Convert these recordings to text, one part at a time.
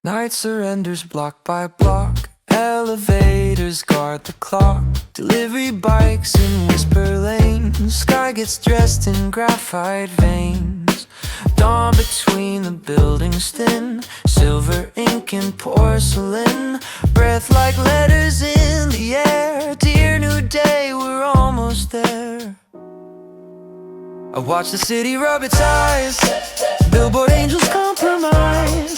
Night surrenders block by block. Elevators guard the clock. Delivery bikes in whisper lanes. Sky gets dressed in graphite veins. Dawn between the buildings thin. Silver ink and porcelain. Breath like letters in the air. Dear new day, we're almost there. I watch the city rub its eyes. Billboard angels compromise.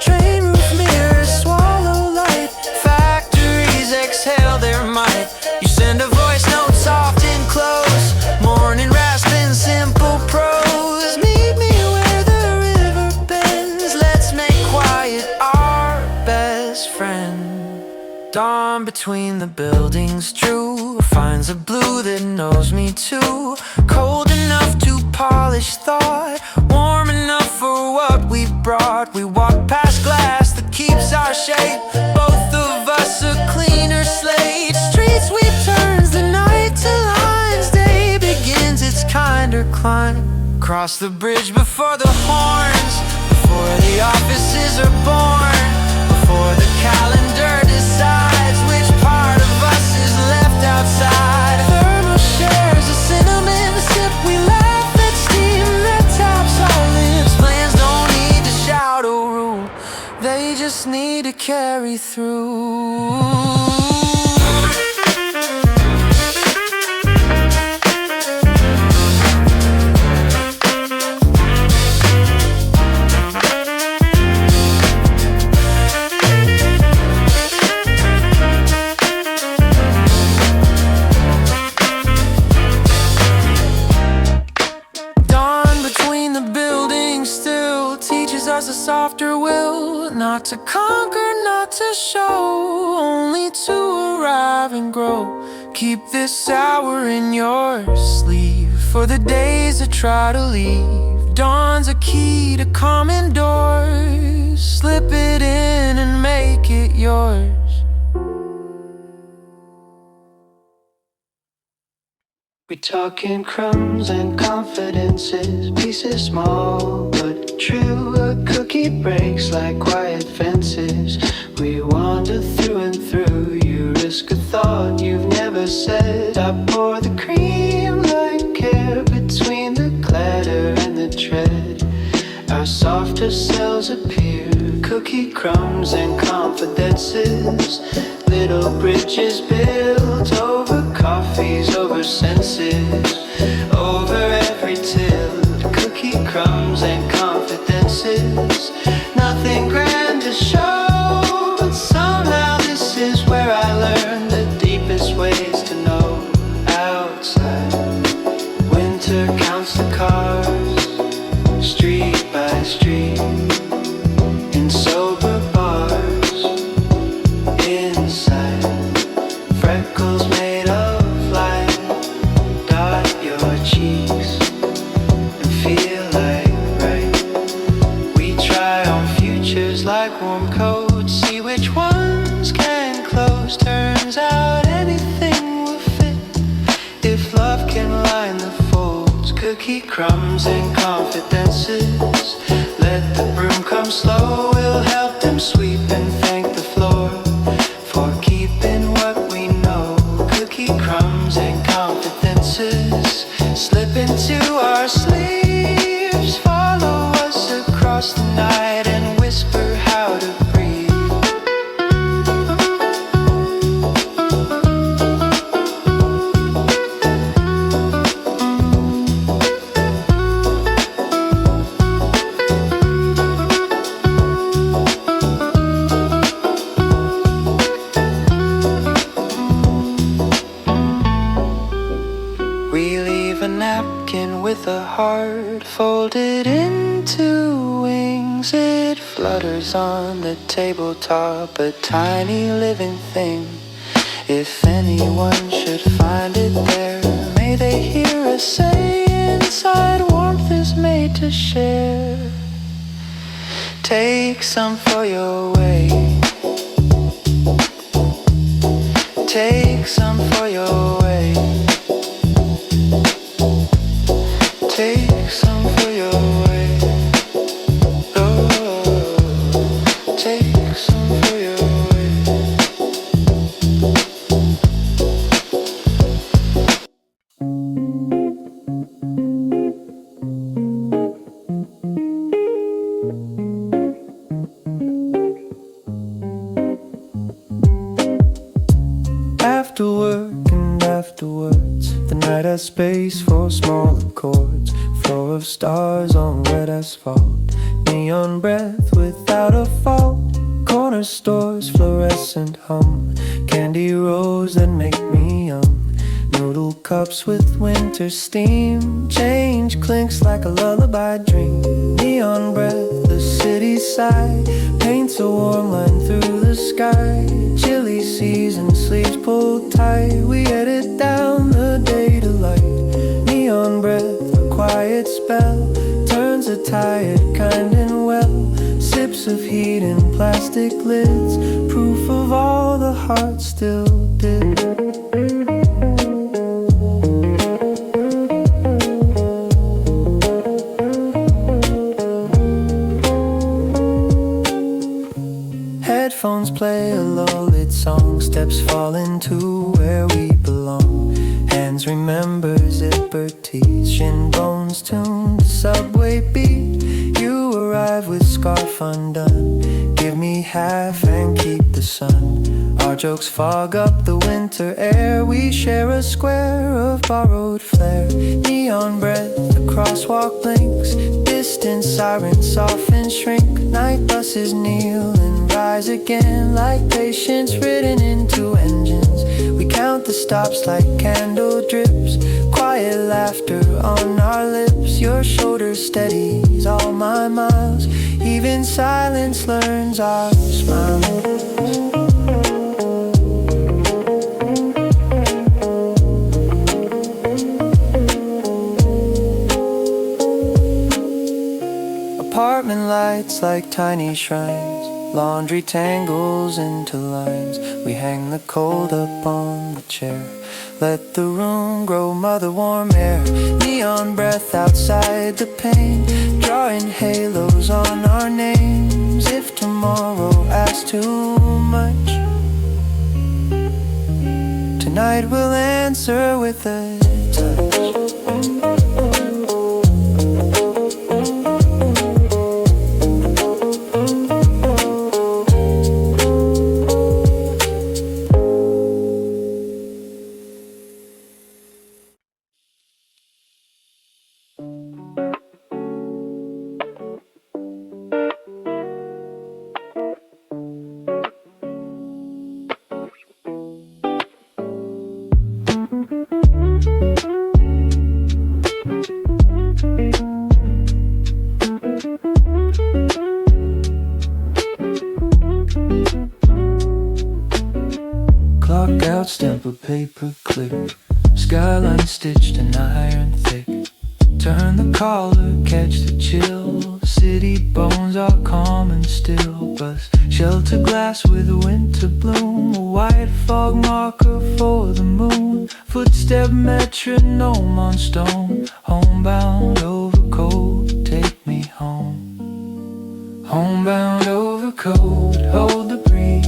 Train roof mirrors swallow light. Factories exhale their might. You send a voice note soft and close. Morning rasp in simple prose. Meet me where the river bends. Let's make quiet our best friend. Dawn between the buildings true. Finds a blue that knows me too. Cold enough to polish thought. Warm enough for what we brought. We walk past glass that keeps our shape. Both of us a cleaner slate. Street sweep turns the night to lines. Day begins its kinder climb. Cross the bridge before the horns. Before the offices are born. Before the calendar decides which part of us is left outside. Thermal shares a cinnamon sip. We laugh at steam that taps our lips. Plans don't need to shout or rule. They just need to carry through. A softer will, not to conquer, not to show, only to arrive and grow. Keep this hour in your sleeve for the days that try to leave. Dawn's a key to common doors. Slip it in and make it yours. We talk in crumbs and confidences, pieces small but true. A cookie breaks like quiet fences. We wander through and through. You risk a thought you've never said. I pour the cream like care between the clatter and the tread. Our softer selves appear. Cookie crumbs and confidences. Little bridges built over coffees, over senses, over every tilt. Cookie crumbs and confidences. Nothing grand to show, but somehow this is where I learned the deepest ways to know. Outside, winter counts the cars, street by street, in sober bars. Inside, freckles made of light dot your cheeks and feel like right. We try on futures like warm coats, see which ones can close. Turns out anything will fit if love can line the folds. Cookie crumbs and confidences. Let the broom come slow. We'll help them sweep and thank the floor for keeping what we know. Cookie crumbs and confidences. Slip into our sleeves. Follow us across the night and whisper how to breathe. With a heart folded into wings, it flutters on the tabletop, a tiny living thing. If anyone should find it there, may they hear us say inside, warmth is made to share. Take some for your way. Take some for your way. Take some for your way. Oh, take space for smaller chords. Floor of stars on wet asphalt. Neon breath without a fault. Corner stores, fluorescent hum. Candy rolls that make me young. Noodle cups with winter steam. Change clinks like a lullaby dream. Neon breath, the city side. Paints a warm line through the sky. Chilly season, sleeves pulled tight. We edit down the day to light. Neon breath, a quiet spell. Turns a tired kind and well. Sips of heat in plastic lids. Proof of all the heart still did. Headphones play a lullaby song. Steps fall into where we belong. Hands remember zipper teeth. Shin bones tuned to subway beat. You arrive with scarf undone. Give me half and keep the sun. Our jokes fog up the winter air. We share a square of borrowed flair. Neon breath, the crosswalk blinks. Distant sirens soften, shrink. Night buses kneel and rise again. Like patience written into engines. We count the stops like candle drips. Quiet laughter on our lips. Your shoulder steadies all my miles. Even silence learns our smiles. Apartment lights like tiny shrines. Laundry tangles into lines. We hang the cold up on the chair. Let the room grow mother warm air. Neon breath outside the pain. Drawing halos on our names. If tomorrow asks too much, tonight we'll answer with a touch. Clock out, stamp a paper clip. Skyline stitched in iron thick. Turn the collar, catch the chill. City bones are calm and still. Bus shelter glass with winter bloom. A white fog marker for the moon. Footstep metronome on stone. Homebound overcoat, take me home. Homebound overcoat, hold the breeze.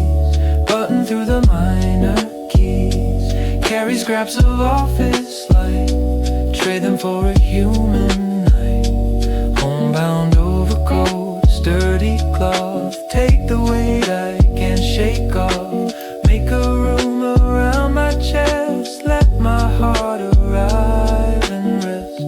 Button through the minor keys. Carry scraps of office light. Trade them for a human night. Homebound overcoat, sturdy cloth. Take the weight I can't shake off. Make a room around my chest. Let my heart arrive and rest.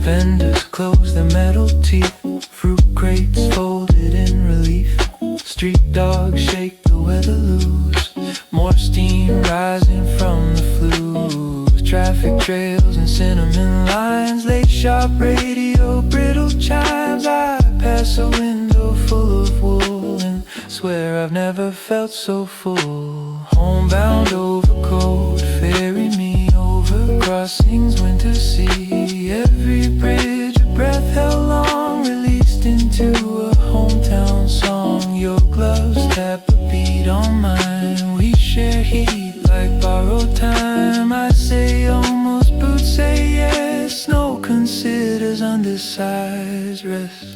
Vendors close their metal teeth. Fruit crates folded in relief. Street dogs shake the weather loose. More steam rising from the flues. Traffic trails and cinnamon lines. Late shop radio, brittle chimes. I pass a window full of wool and swear I've never felt so full. Homebound overcoat, ferry me over crossings, winter sea. Every bridge a breath held long, released into a hometown song. Your gloves tap a beat on mine. We share heat like borrowed time. I say almost, boots say yes. Snow considers undersized rest.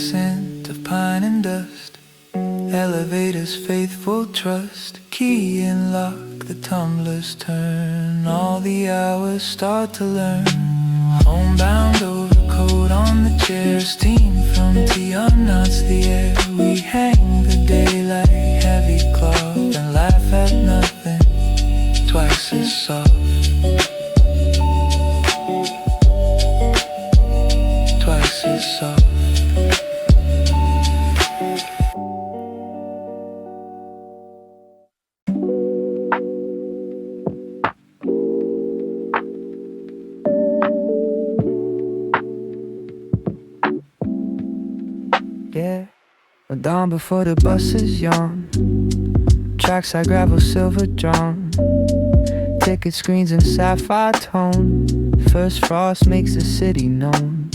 scent of pine and dust. Elevators, faithful trust. Key and lock, the tumblers turn. All the hours start to learn. Homebound overcoat on the chair. Steam from tea unknots the air. We hang the daylight, heavy cloth, and laugh at nothing. Twice as soft. Twice as soft. Yeah, the dawn before the buses yawn. Trackside gravel, silver drawn. Ticket screens in sapphire tone. First frost makes the city known.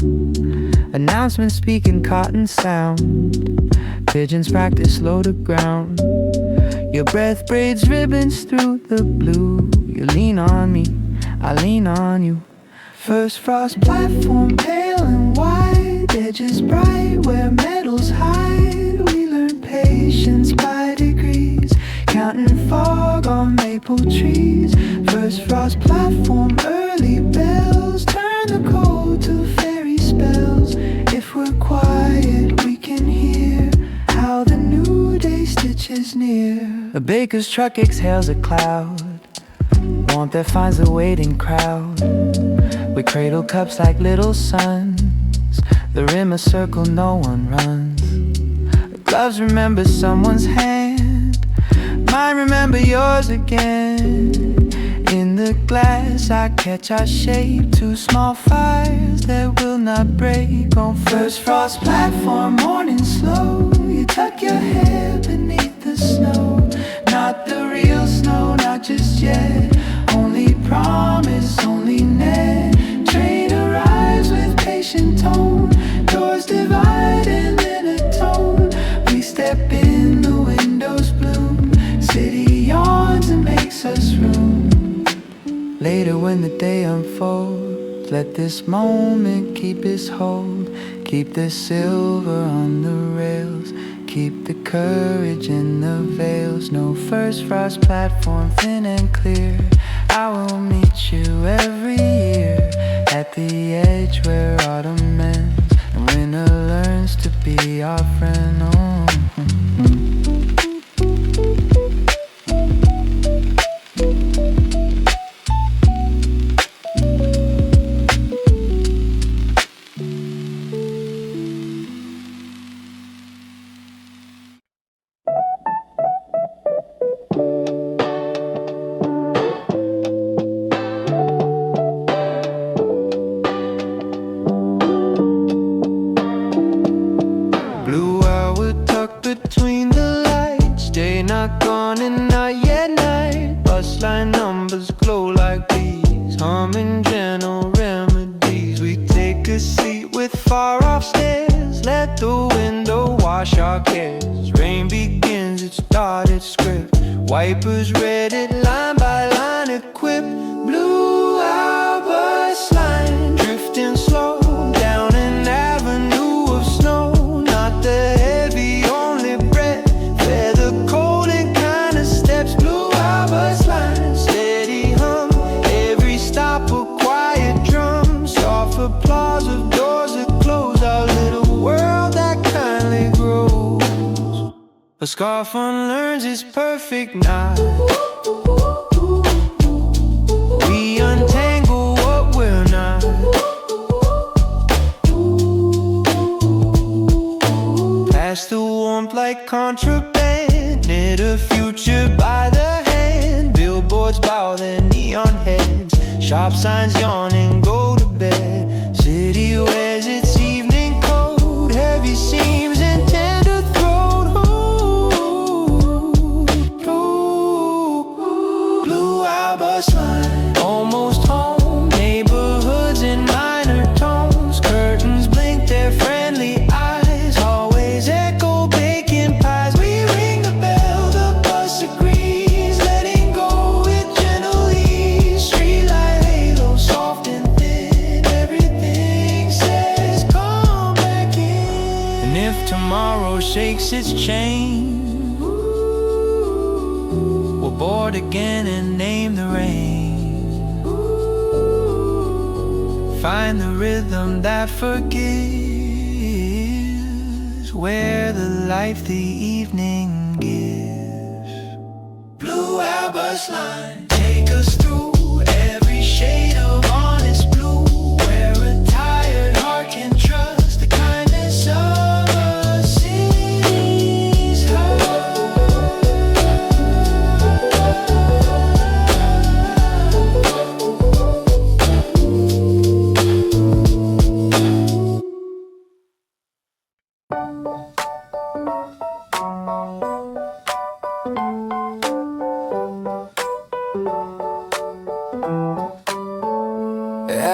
Announcements speaking cotton sound. Pigeons practice low to ground. Your breath braids ribbons through the blue. You lean on me, I lean on you. First frost platform pale and wide. Edges bright where metals hide. We learn patience by degrees. Counting fog on maple trees. First frost platform, early bells. Turn the cold to fairy spells. If we're quiet we can hear how the new day stitches near. A baker's truck exhales a cloud. Warmth that finds a waiting crowd. We cradle cups like little sons. The rim a circle, no one runs. The gloves remember someone's hand. Mine remember yours again. In the glass I catch our shape. Two small fires that will not break. On first frost platform, morning slow. You tuck your head beneath the snow. Not the real snow, not just yet. Only promise, only net. Train arrives with patient tone. Doors divide and then a tone. We step in, the windows bloom. City yawns and makes us room. Later when the day unfolds, let this moment keep its hold. Keep the silver on the rails. Keep the courage in the veils. No first frost platform, thin and clear. I will meet you every year at the edge where autumn ends and winter learns to be our friend. Oh. Wipers read it line by line, equipped. Blue Albus line, drifting slow down an avenue of snow. Not the heavy, only breath, feather cold and kind of steps. Blue Albus line, steady hum, every stop a quiet drum. Soft applause of doors that close, our little world that kindly grows. A scarf unlearns its perfect knot. We untangle what we're not. Past the warmth like contraband. Knit a future by the hand. Billboards bow their neon heads. Sharp signs yawn and go to bed. City wears its evening coat. Heavy seams and tender throat. Line. Almost home, neighborhoods in minor tones. Curtains blink their friendly eyes. Hallways echo bacon pies. We ring the bell, the bus agrees. Letting go with gentle ease. Streetlight halo, soft and thin. Everything says if tomorrow shakes its chain. We'll board again and name the rain. Find the rhythm that forgives, where the life the evening gives. Blue Albus line, take us through every shade of honest blue, where a tired heart can trust the kindness of a city's heart.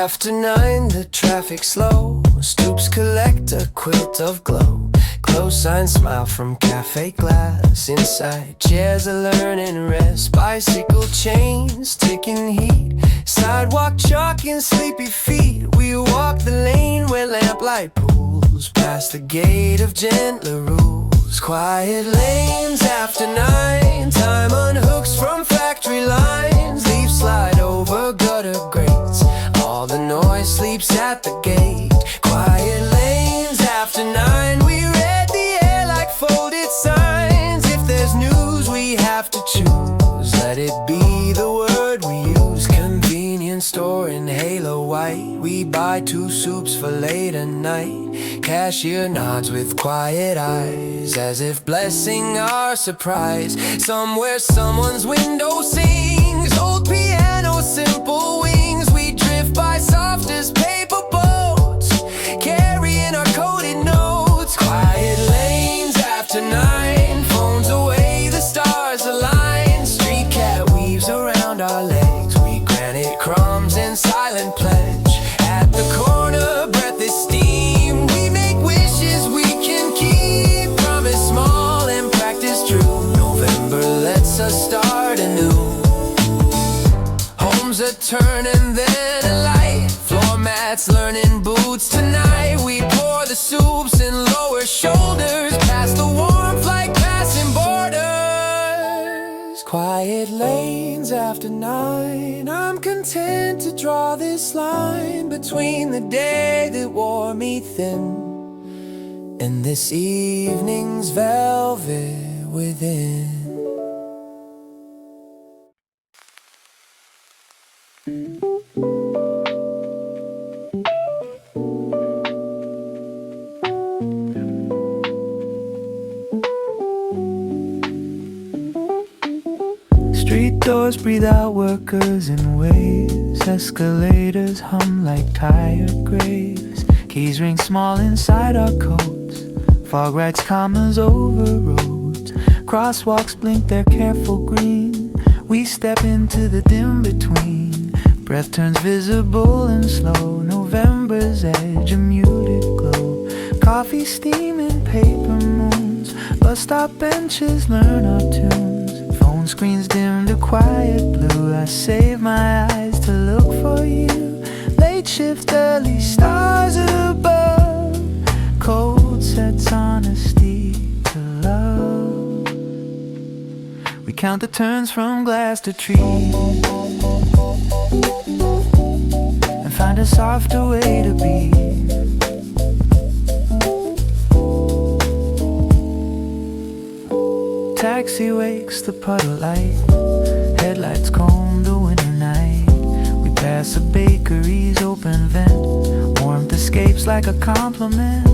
After 9, the traffic slow. Stoops collect a quilt of glow. Close sign smile from cafe glass. Inside chairs a learning rest. Bicycle chains ticking heat. Sidewalk chalk and sleepy feet. We walk the lane where lamplight pools. Past the gate of gentler rules. Quiet lanes after 9. Time unhooks from factory lines. Leaves slide over gutter grates. All the noise sleeps at the gate. Quiet lanes after 9. We read the air like folded signs. If there's news we have to choose, let it be the word we use. Convenience store in Halo White. We buy 2 soups for later night. Cashier nods with quiet eyes, as if blessing our surprise. Somewhere someone's window sings. Old piano, simple wings. We drift by soft as paper boats, carrying our coded notes. Quiet lanes after 9. Phones away, the stars align. Street cat weaves around our legs. We granite crumbs in silent pledge. At the corner, breath is steam. We make wishes we can keep. Promise small and practice true. November lets us start anew. Homes a turn and then a light. Floor mats, learning boots tonight. We pour the soups in lower shoulders. Past the warmth like passing borders. Quiet lanes after 9. I'm content to draw this line between the day that wore me thin and this evening's velvet within. Street doors breathe out workers in waves. Escalators hum like tired graves. Keys ring small inside our coats. Fog writes commas over roads. Crosswalks blink their careful green. We step into the dim between. Breath turns visible and slow. November's edge, a muted glow. Coffee steaming, paper moons. Bus stop benches learn our tunes. Phone screens dim to quiet blue. I save my eyes to look for you. Late shift, early stars above. Cold sets honesty to love. We count the turns from glass to tree and find a softer way to be. Taxi wakes the puddle light. Headlights comb the winter night. We pass a bakery's open vent. Warmth escapes like a compliment.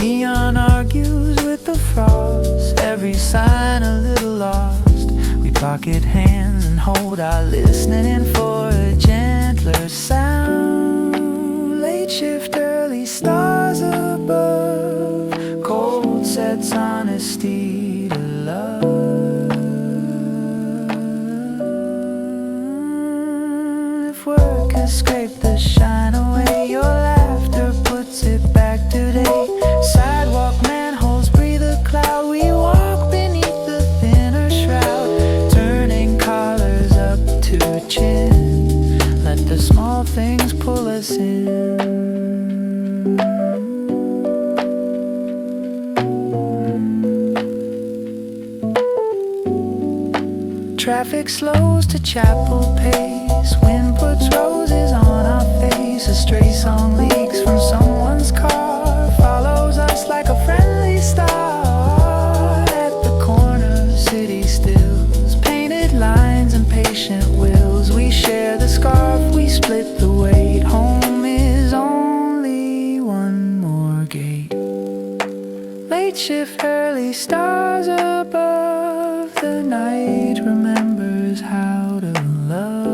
Neon argues with the frost. Every sign a little lost. We pocket hands and hold our listening in for a gentler sound. Late shift, early stars above. Cold sets honesty to love. If work has scraped the shine away, your laughter puts it back today. Sidewalk manholes breathe a cloud. We walk beneath the thinner shroud, turning collars up to chin. Let the small things pull us in. Traffic slows to chapel pace. Wind puts roses on our face. A stray song leaks from someone's car, follows us like a friendly star. At the corner, city stills, painted lines and patient wills. We share the scarf, we split the weight. Home is only one more gate. Late shift, early stars above. The night remembers how to love.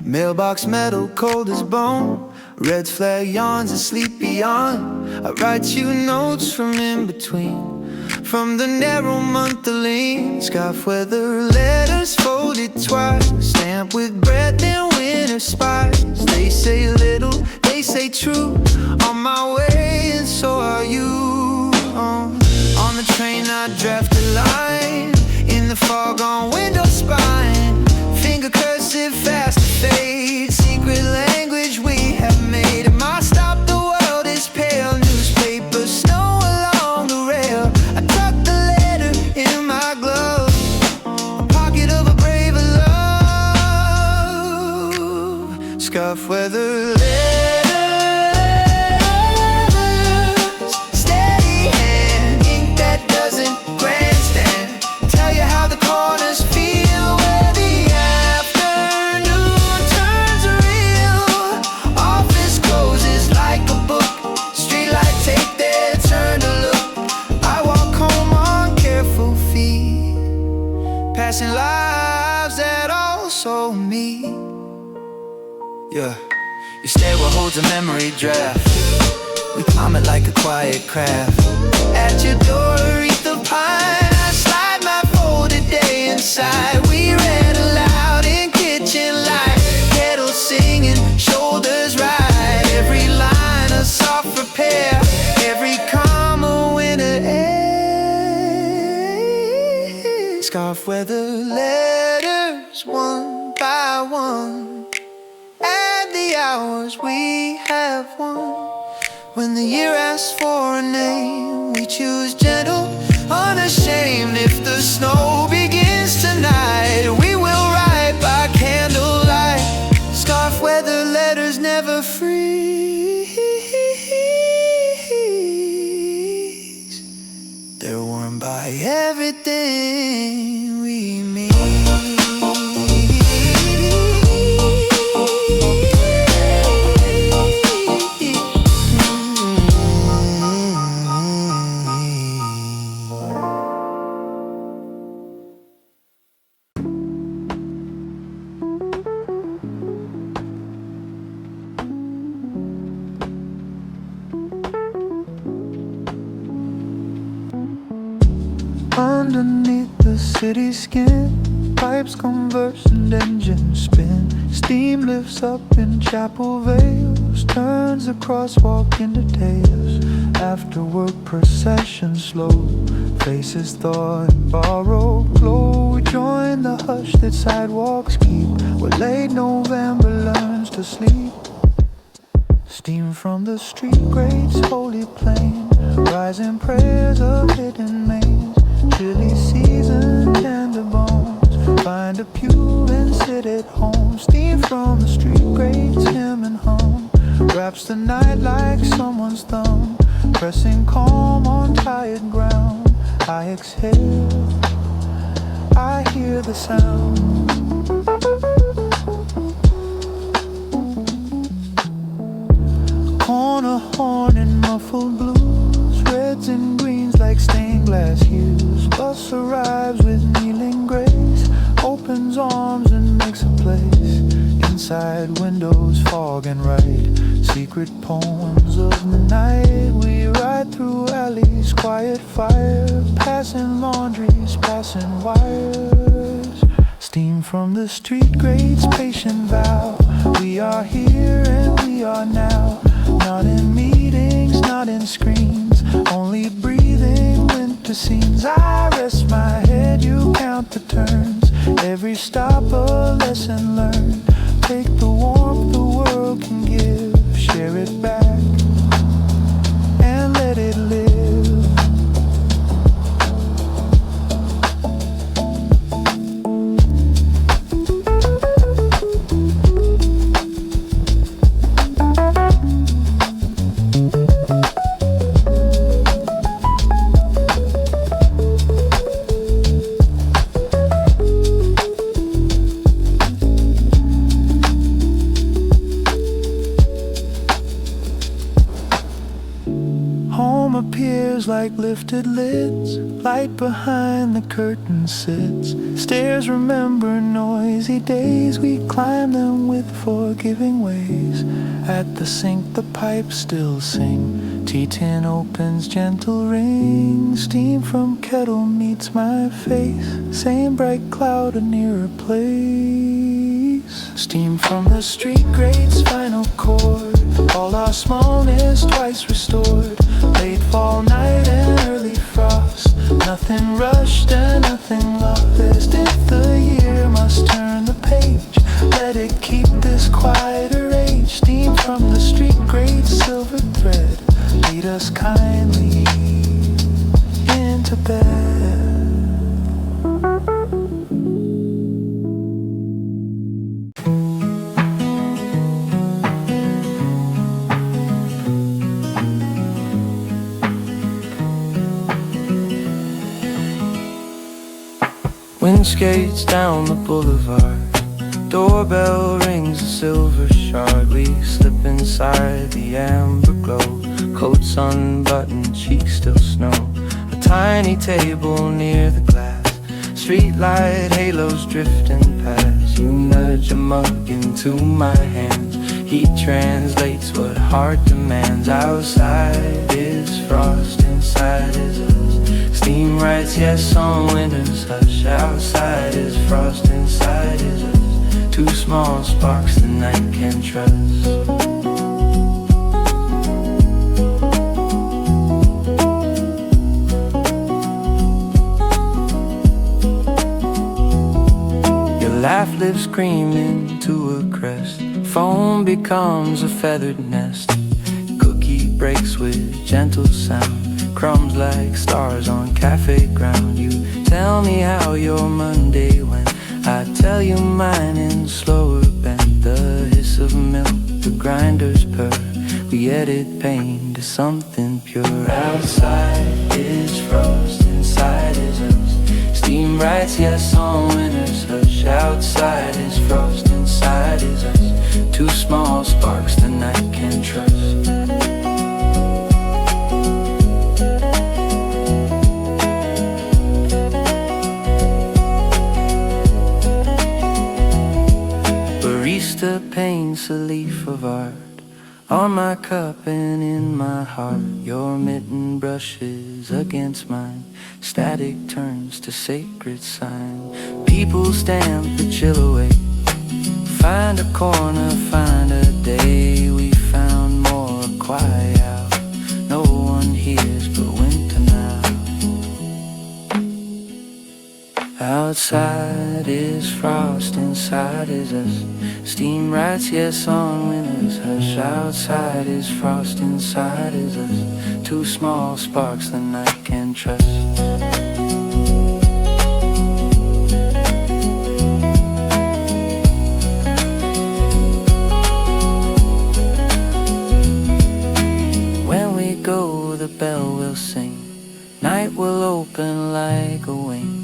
Mailbox metal, cold as bone. Red flag yawns, asleep beyond. I write you notes from in between. From the narrow monthly, scarf weather letters folded twice. Stamped with breath and winter spice. They say little, they say true. On my way and so are you. On the train I draft a line. In the fog on window spine. Finger cursive fast to fade. Secret language we have made. Am I stop? The world is pale. Newspaper snow along the rail. I tuck the letter in my glove. A pocket of a braver love. Scarf weather letters. Steady hand. Ink that doesn't grandstand. Tell you how the corners feel. Passing lives that also me. Yeah, your stairwell holds a memory draft. We palm it like a quiet craft. At your door, wreath of pine. I slide my folded day inside. We read aloud in kitchen light. Kettle singing, shoulders right. Every line a soft repair. Every comma winter air. Scarf weather letters, one by one. Add the hours we have won. When the year asks for a name, we choose gentle, unashamed. If the snow begins tonight, we will write by candlelight. Scarf weather letters never freeze. They're worn by everything we meet. Underneath the city skin, pipes converse and engines spin. Steam lifts up in chapel veils, turns the crosswalk into tales. After work procession slow, faces thaw and borrowed glow. We join the hush that sidewalks keep, where late November learns to sleep. Steam from the street grates, holy plain, rising prayers of hidden mains. Chilly season, tender bones, find a pew and sit at home. Steam from the street grates, hymn and hum, wraps the night like someone's thumb. Pressing calm on tired ground, I exhale, I hear the sound. Corner horn in muffled blues, reds and greens like stained glass hues. Bus arrives with kneeling grace, opens arms and makes a place. outside windows fog and write secret poems of the night. We ride through alleys, quiet fire, passing laundries, passing wires. Steam from the street grates, patient vow. We are here and we are now. Not in meetings, not in screens, only breathing winter scenes. I rest my head, you count the turns. Every stop a lesson learned. Take the warmth the world can give, share it back and let it live. Like lifted lids, light behind the curtain sits. Stairs remember noisy days, we climb them with forgiving ways. At the sink the pipes still sing, tea tin opens gentle ring. Steam from kettle meets my face, same bright cloud a nearer place. Steam from the street grates, final chord, all our smallness twice restored. Late fall night and early frost, nothing rushed and nothing lost. If the year must turn the page, let it keep this quieter age. Steam from the street grates, silver thread, lead us kindly into bed. Wind skates down the boulevard, doorbell rings a silver shard. We slip inside the amber glow, coats unbuttoned, cheeks still snow. A tiny table near the glass, streetlight halos drifting past. You nudge a mug into my hands, heat translates what heart demands. Outside is frost, inside is us. Steam writes yes on winter's hush. Outside is frost, inside is us. Two small sparks the night can trust. Your laugh lives screaming to a crest. Foam becomes a feathered nest. Cookie breaks with gentle sound. Crumbs like stars on cafe ground. You tell me how your Monday went, I tell you mine in slower bent. The hiss of milk, the grinder's purr, we edit pain to something pure. Outside is frost, inside is us. Steam writes yes on winter's hush. Outside is frost, inside is us. Two small sparks the night can trust. Barista paints a leaf of art on my cup and in my heart. Your mitten brushes against mine, static turns to sacred sign. People stamp the chill away, find a corner, find a day. We found more quiet out, no one hears but winter now. Outside is frost, inside is us. Steam writes yes on winter's hush. Outside is frost, inside is us. Two small sparks the night can trust. When we go the bell will sing, night will open like a wing.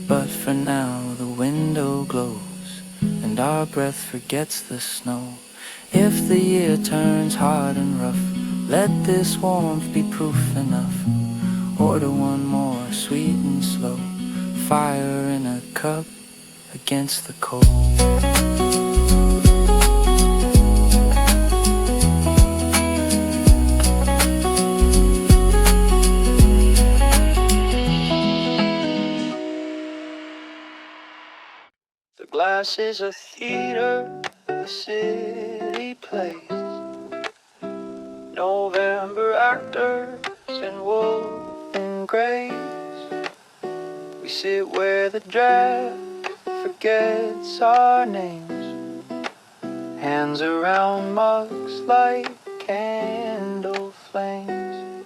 But for now the window glows and our breath forgets the snow. If the year turns hard and rough, let this warmth be proof enough. Order one more sweet and slow, fire in a cup against the cold. glass is a theater the city plays. November actors in wool and grays. We sit where the draft forgets our names. Hands around mugs like candle flames.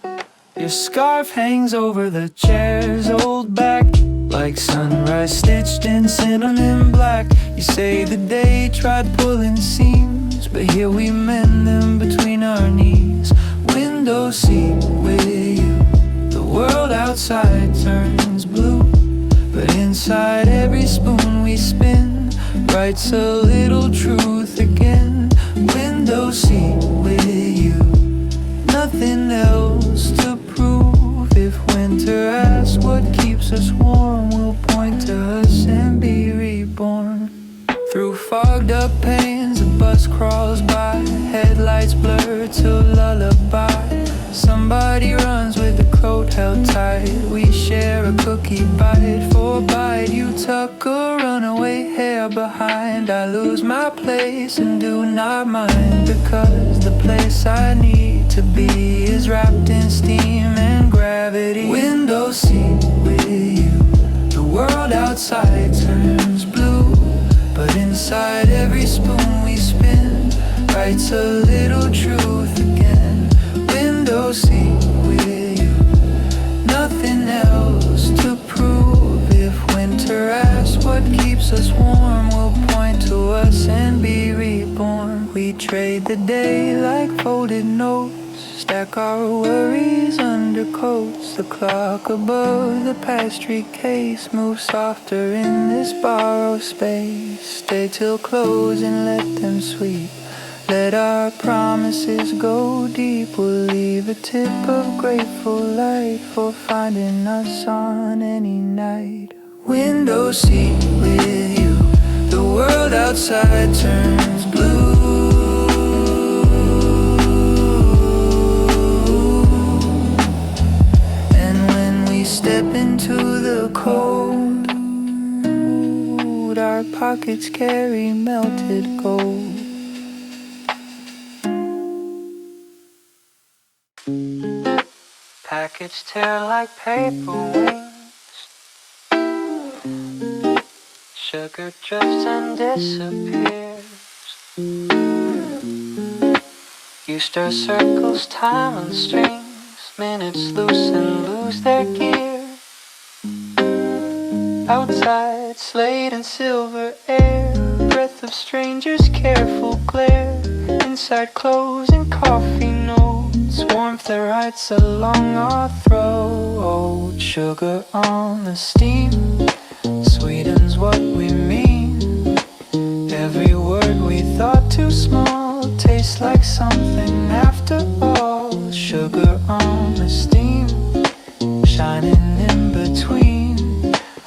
Your scarf hangs over the chair's old back, like sunrise stitched in cinnamon black. You say the day tried pulling seams, but here we mend them between our knees. Window seat with you, the world outside turns blue, but inside every spoon we spin writes a little truth again. Window seat with you, nothing else to prove. If winter asks what keeps us warm, we'll point to us and be reborn. Through fogged up panes, a bus crawls by, headlights blur to lullaby. Somebody runs with the coat held tight. We share a cookie bite for bite. You tuck a runaway hair behind. I lose my place and do not mind, because the place I need to be is wrapped in steam and gravity. Window seat with you, the world outside turns blue, but inside every spoon we spin writes a little truth again. Window seat with you, nothing else to prove. If winter asks what keeps us warm, we'll point to us and be reborn. We trade the day like folded notes, stack our worries under coats. The clock above the pastry case moves softer in this borrowed space. Stay till close and let them sweep. Let our promises go deep. We'll leave a tip of grateful light for finding us on any night. Window seat with you, the world outside turns blue, and when we step into the cold, our pockets carry melted gold. Packets tear like paper wings. Sugar drifts and disappears. You stir circles, time and strings. Minutes loose and lose their gear. Outside, slate and silver air, breath of strangers, careful glare. Inside, clothes and coffee notes, warmth that writes along our throat. Sugar on the steam sweetens what we mean. Every word we thought too small tastes like something after all. Sugar on the steam, shining in between.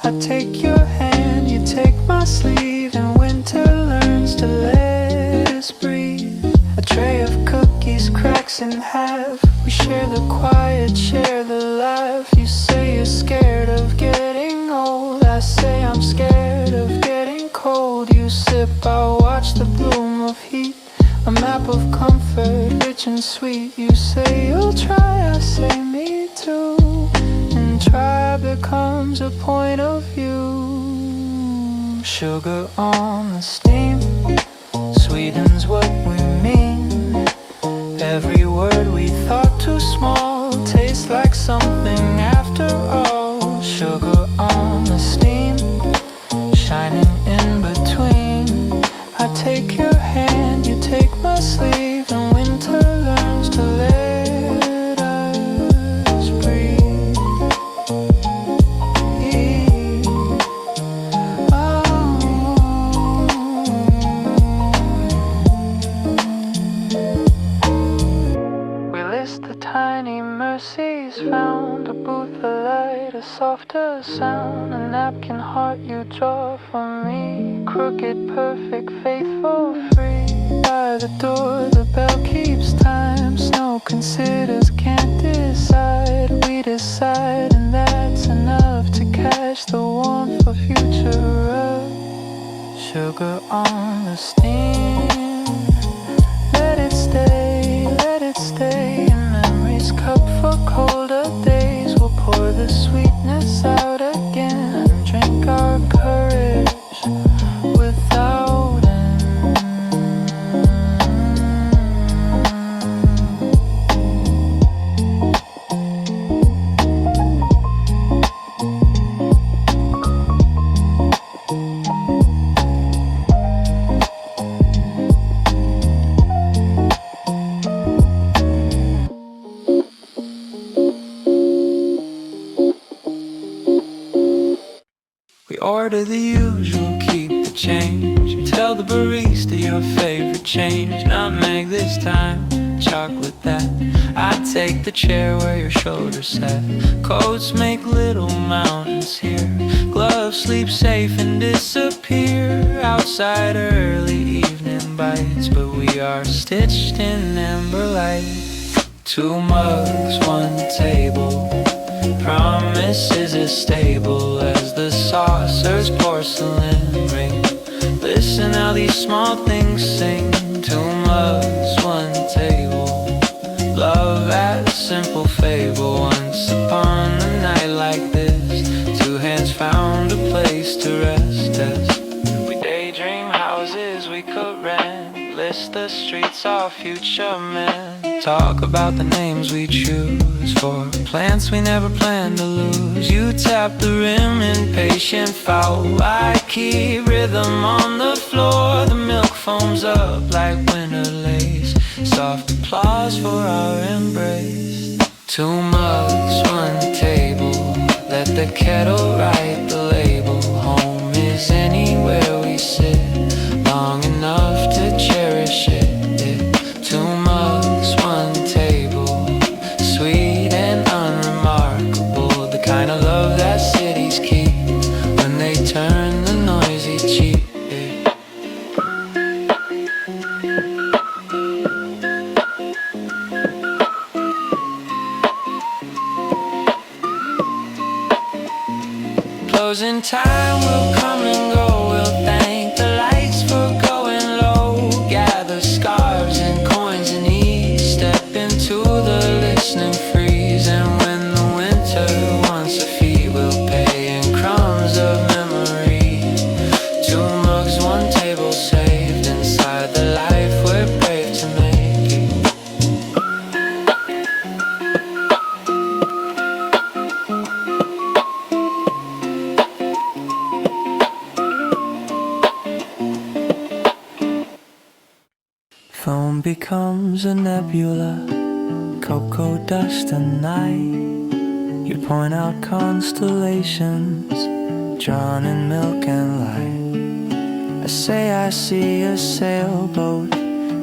I take your hand, you take my sleeve, and winter learns to let us breathe. A tray of cookies cracks in half. We share the quiet, share the laugh. You say you're scared of getting old, I say I'm scared of getting cold. You sip, I watch the bloom of heat, a map of comfort, rich and sweet. You say you'll try, I say me too, and try becomes a point of view. Sugar on the steam sweetens what we mean. Every word we thought too small tastes like something after all. Sugar on the steam, shining in between. I take your hand, you take my sleeve, and winter learns to let us breathe. We list the tiny mercies found, a booth, a light, a softer sound, a napkin heart you draw for me. Crooked, perfect, faithful, free. By the door, the bell keeps time. Snow considers, can't decide. We decide, and that's enough to catch the warmth of future rush. sugar on the steam. Let it stay in memory's cup for colder days. We'll pour the sweetness out again and drink our courage without end. We order the usual, keep the change. Tell the barista your favorite change. Nutmeg this time, chocolate that. I take the chair where your shoulders sat. Coats make little mountains here. Gloves sleep safe and disappear. Outside early evening bites, but we are stitched in amber light. 2 mugs, 1 table. Promises as stable as the saucer's porcelain ring. Listen how these small things sing. 2 mugs, 1 table. Love as simple fable. Once upon a night like this, 2 hands found a place to rest as we daydream houses we could rent. List the streets our future men. Talk about the names we choose for plants we never planned to lose. You tap the rim, impatient foul. I keep rhythm on the floor. The milk foams up like winter lace. Soft applause for our embrace. 2 mugs, 1 table. Let the kettle write the label. Home is anywhere we sit, long enough to cherish it. 2 mugs, 1 table. Sweet and unremarkable. The kind of love that cities keep when they turn the noisy cheap. Closing time will come and go. We'll thank the lights for going low. Gather scarves and coins and ease. Step into the listening freeze. And when the winter wants a fee, we'll pay in crumbs of memory. 2 mugs, 1 table saved inside the life we're brave to make it. Foam becomes a nebula, cocoa dust and night. You point out constellations, drawn in milk and light. I say I see a sailboat,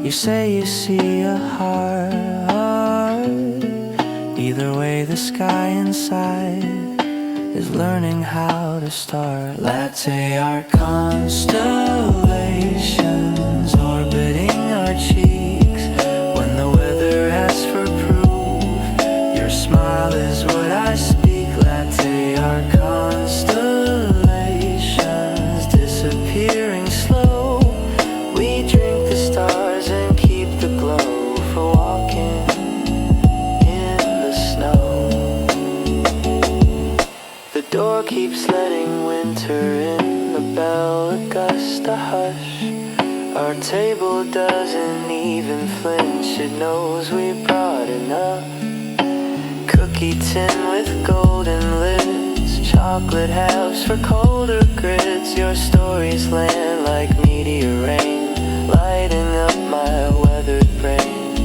you say you see a heart. Either way the sky inside is learning how to start. Latte art constellations orbiting our cheeks. When the weather asks for proof, your smile is what I speak. Latte art constellations disappearing slow. We drink the stars and keep the glow for walking in the snow. The door keeps letting winter in, the bell a gust, a hush. Our table doesn't even flinch, it knows we brought enough. Cookie tin with golden lids, chocolate halves for colder grids. Your stories land like meteor rain, lighting up my weathered brain.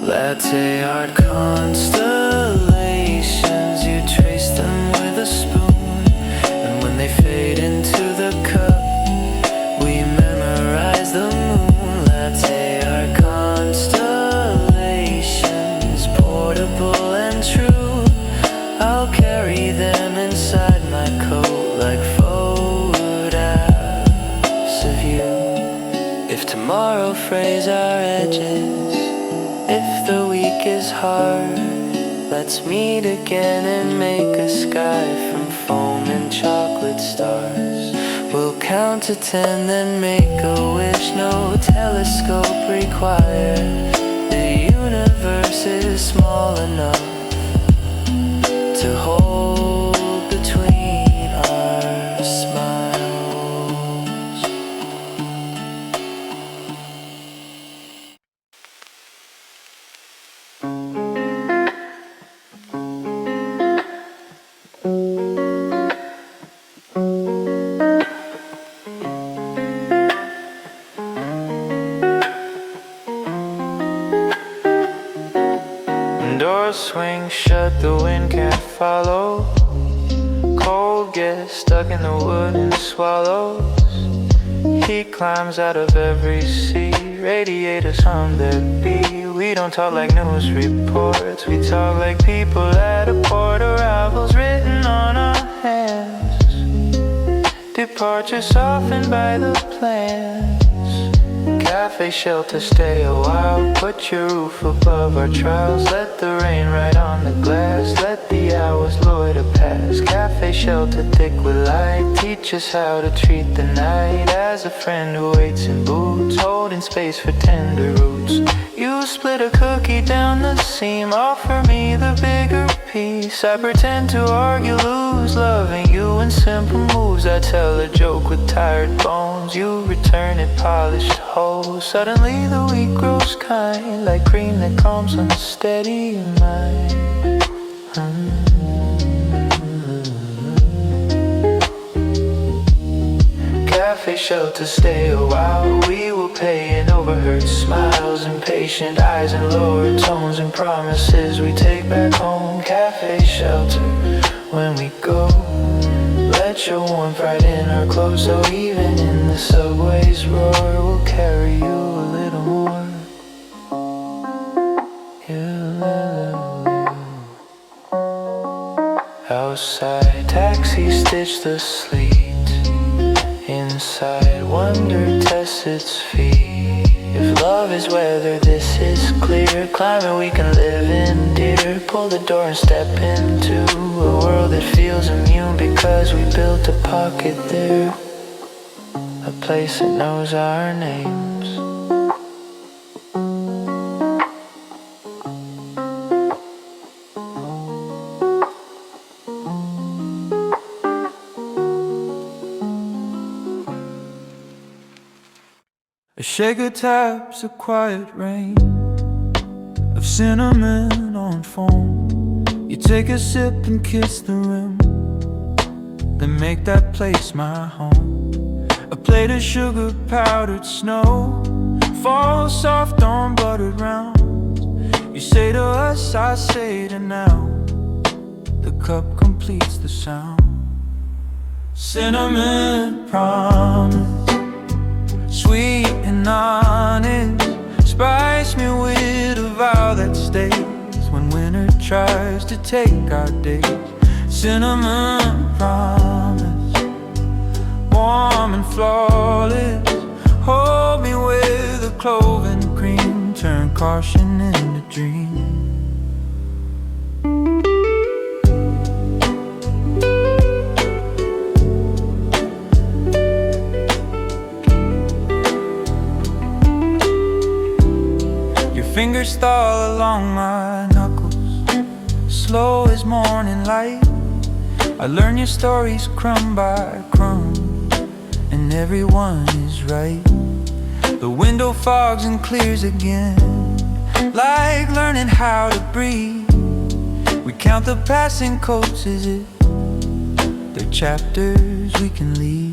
Latte art constellations, you trace them with a spoon, and when they fade into the cup, we memorize the moon. Latte art constellations, portable and true. I'll carry them inside my coat like photographs of you. If tomorrow frays our edges, if the week is hard, let's meet again and make a sky from foam and chocolate stars. We'll We'll count to 10, then make a wish. No telescope required. The universe is small enough to hold between our smiles. Doors swing shut, the wind can't follow. Cold gets stuck in the wood and swallows. Heat climbs out of every sea. Radiators hum their beat. We don't talk like news reports. We talk like people at a port. Arrivals written on our hands. Departure softened by the plans. Café Shelter, stay a while. Put your roof above our trials. Let the rain ride on the glass. Let the hours loiter past. Café Shelter, thick with light. Teach us how to treat the night as a friend who waits in boots, holding space for tender roots. You split a cookie down the seam. Offer me the bigger piece. I pretend to argue, lose, loving you in simple moves. I tell a joke with tired bones. You return it polished whole. Suddenly the wheat grows kind, like cream that calms unsteady mind. Café Shelter, stay a while. We will pay in overheard smiles, impatient eyes and lower tones, and promises we take back home. Café Shelter, when we go, let your warmth right in our clothes. So even in the subway's roar, we'll carry you a little more. Outside, taxi stitch the sleet. Inside, wonder tests its feet. If love is weather, this is clear. Climate we can live in, dear. Pull the door and step into a world that feels immune, because we built a pocket there, a place that knows our names. A shaker taps a quiet rain of cinnamon on foam. You take a sip and kiss the rim, then make that place my home. A plate of sugar powdered snow falls soft on buttered rounds. You say to us, I say to now. The cup completes the sound. Cinnamon promise, sweet and honest, spice me with a vow that stays when winter tries to take our days. Cinnamon promise, warm and flawless, hold me with a clove and cream, turn caution into dream. Fingers stall along my knuckles, slow as morning light. I learn your stories crumb by crumb, and everyone is right. The window fogs and clears again, like learning how to breathe. We count the passing coats as if they're chapters we can leave.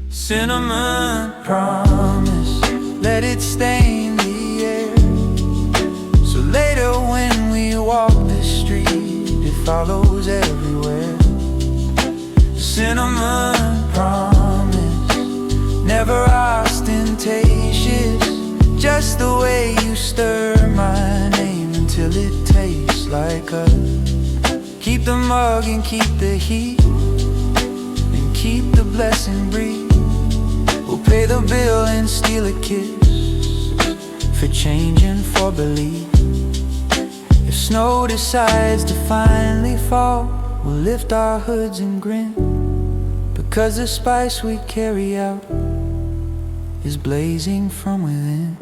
Cinnamon promise, let it stain the air, so later when we walk the street, it follows everywhere. Cinnamon promise, never ostentatious, just the way you stir my name until it tastes like us. Keep the mug and keep the heat, and keep the blessing breathe. We'll pay the bill and steal a kiss for change and for belief. If snow decides to finally fall, we'll lift our hoods and grin, 'cause the spice we carry out is blazing from within.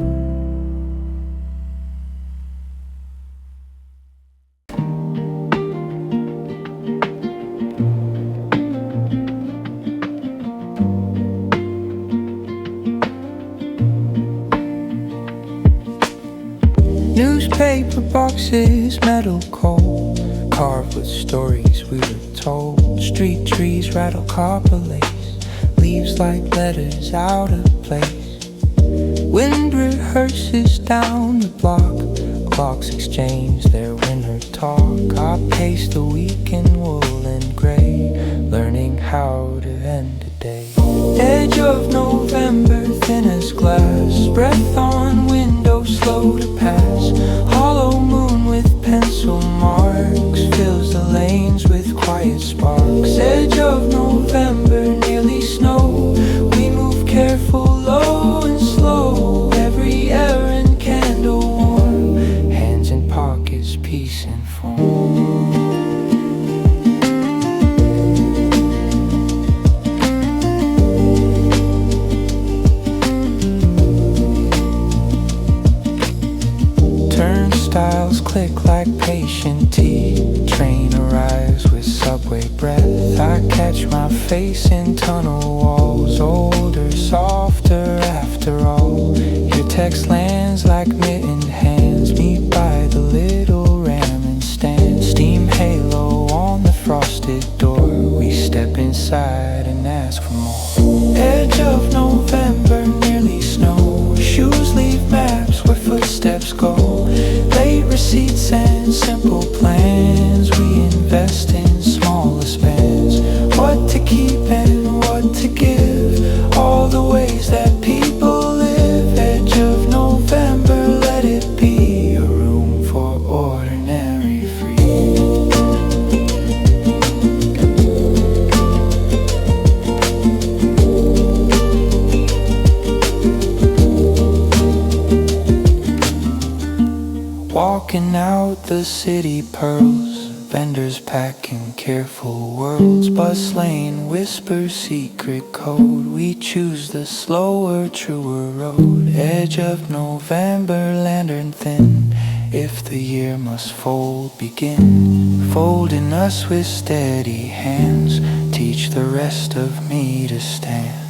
Newspaper boxes, metal coal, carved with stories we were told. Street trees rattle copper lace, leaves like letters out of place. Wind rehearses down the block, clocks exchange their winter talk. I pace the week in wool and gray, learning how to end a day. Edge of November, thin as glass, breath on window, slow to pass. Hollow moon with pencil marks fills the lanes with quiet sparks. Edge of November, nearly snow. We move careful, low and slow. Every errand candle warm, hands in pockets, peace and form. Turnstiles click like patient teeth. Train arrives with subway breath. I catch my face in tunnel walls. Older, softer after all. Your text lands like mittened hands. Meet by the little ramen stand. Steam halo on the frosted door. We step inside and ask for more. Edge of November, nearly snow. Shoes leave maps where footsteps go. Late receipts and simple plans. We invest in smaller spans. What to keep and what to give. All the ways that people live. Edge of November, let it be a room for ordinary free. Walking out the city pearls, vendors packing careful worlds. Bus lane whisper secret code. We choose the slower, truer road. Edge of November, lantern thin. If the year must fold, begin. Folding us with steady hands. Teach the rest of me to stand.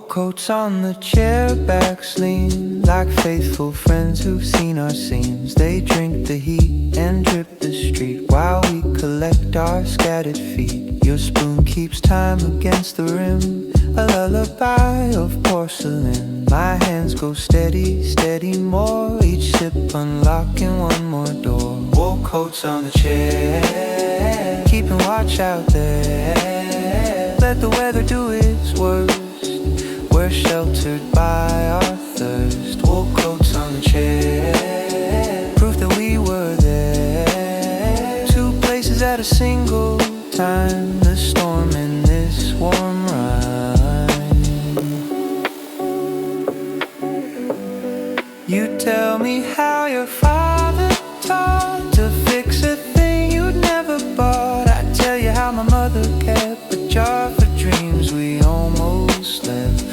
Coats on the chair backs lean like faithful friends who've seen our scenes. They drink the heat and drip the street while we collect our scattered feet. Your spoon keeps time against the rim, a lullaby of porcelain. My hands go steady, steady more, each sip unlocking one more door. Wool coats on the chair, keeping watch out there. Let the weather do its worst. We're sheltered by our thirst. Wool coats on the chair, proof that we were there. Two places at a single time, the storm and this warm rhyme. You tell me how your father taught to fix a thing you'd never bought. I tell you how my mother kept a jar for dreams we almost left.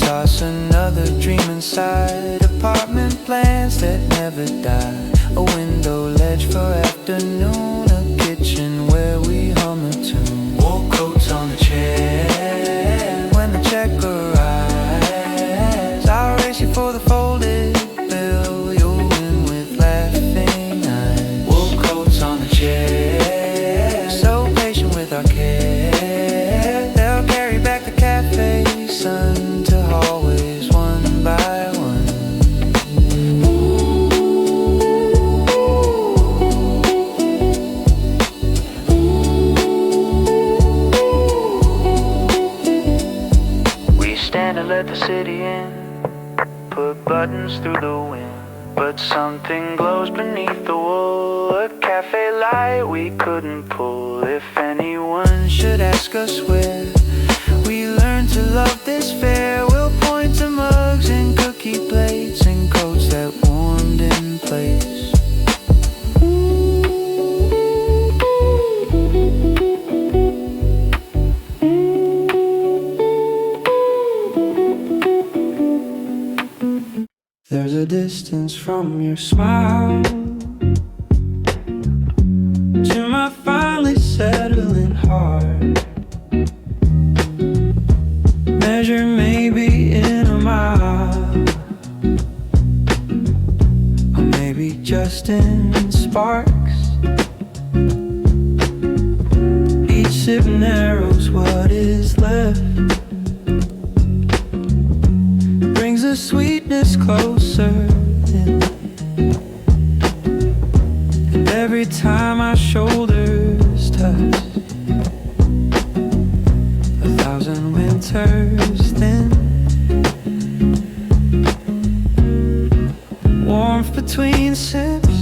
Toss another dream inside. Apartment plans that never die. A window ledge for afternoon. A kitchen where we hum a tune. Wool coats on the chair. When the check arrives, I'll race you for the folded bill. You'll win with laughing eyes. Wool coats on the chair, so patient with our care. They'll carry back the cafe sun to hallways one by one. city in, put buttons through the wind. But something glows beneath the wool, a cafe light we couldn't pull. If anyone should ask us where we learned to love this fair, we'll point to mugs and cookie plates and coats that warmed in place. There's a distance from your smile to my finally settling heart. Measure maybe in a mile, or maybe just in sparks. Each sip narrows what is left, brings the sweetness closer in. And every time our shoulders touch, a thousand winters thin, warmth between sips,